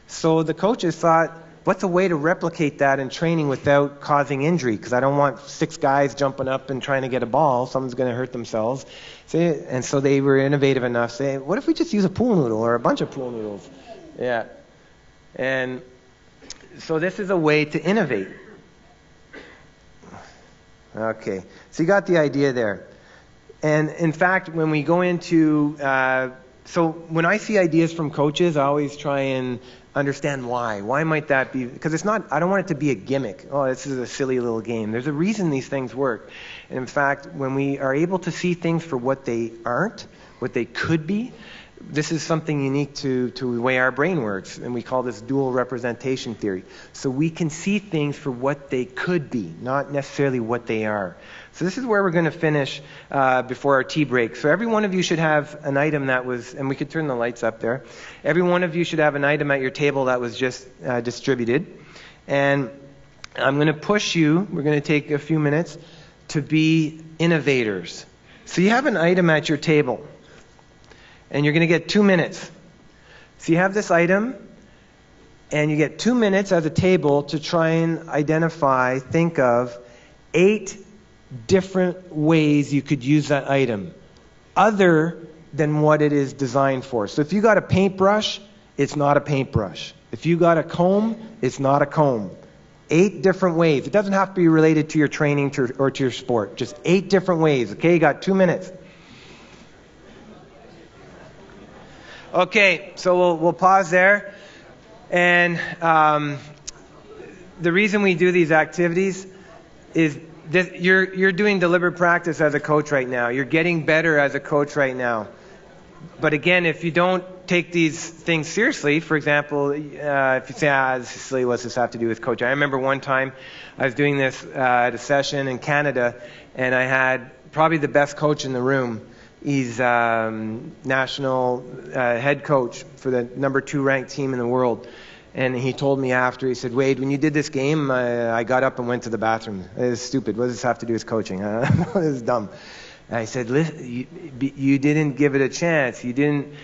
So the coaches thought, what's a way to replicate that in training without causing injury? Because I don't want 6 guys jumping up and trying to get a ball. Someone's going to hurt themselves. And so they were innovative enough to say, what if we just use a pool noodle or a bunch of pool noodles? Yeah. And so this is a way to innovate. Okay. So you got the idea there. And in fact, when we go into... so when I see ideas from coaches, I always try and understand why. Why might that be? Because it's not... I don't want it to be a gimmick. Oh, this is a silly little game. There's a reason these things work. And in fact, when we are able to see things for what they aren't, what they could be... This is something unique to the way our brain works, and we call this dual representation theory. So we can see things for what they could be, not necessarily what they are. So this is where we're going to finish before our tea break. So every one of you should have an item that was, and we could turn the lights up there. Every one of you should have an item at your table that was just distributed. And I'm going to push you, we're going to take a few minutes, to be innovators. So you have an item at your table. And you're going to get 2 minutes. So you have this item, and you get 2 minutes at the table to try and identify, think of 8 different ways you could use that item, other than what it is designed for. So if you got a paintbrush, it's not a paintbrush. If you got a comb, it's not a comb. 8 different ways. It doesn't have to be related to your training or to your sport. Just 8 different ways. Okay, you got 2 minutes. Okay, so we'll pause there. And the reason we do these activities is that you're doing deliberate practice as a coach right now. You're getting better as a coach right now. But again, if you don't take these things seriously, for example, if you say, this is silly, what's this have to do with coaching? I remember one time I was doing this at a session in Canada, and I had probably the best coach in the room. He's national head coach for the number 2 ranked team in the world. And he told me after, he said, Wade, when you did this game, I got up and went to the bathroom. It was stupid. What does this have to do with coaching? It was dumb. And I said, listen, you didn't give it a chance. You didn't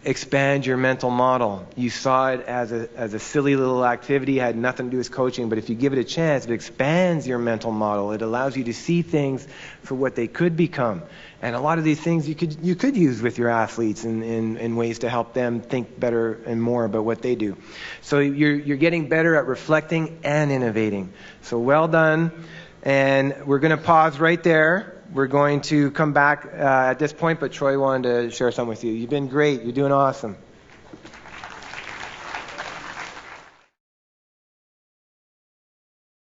expand your mental model. You saw it as a silly little activity, had nothing to do with coaching. But if you give it a chance, it expands your mental model. It allows you to see things for what they could become. And a lot of these things you could use with your athletes in ways to help them think better and more about what they do. So you're getting better at reflecting and innovating. So well done. And we're going to pause right there. We're going to come back at this point, but Troy wanted to share something with you. You've been great. You're doing awesome.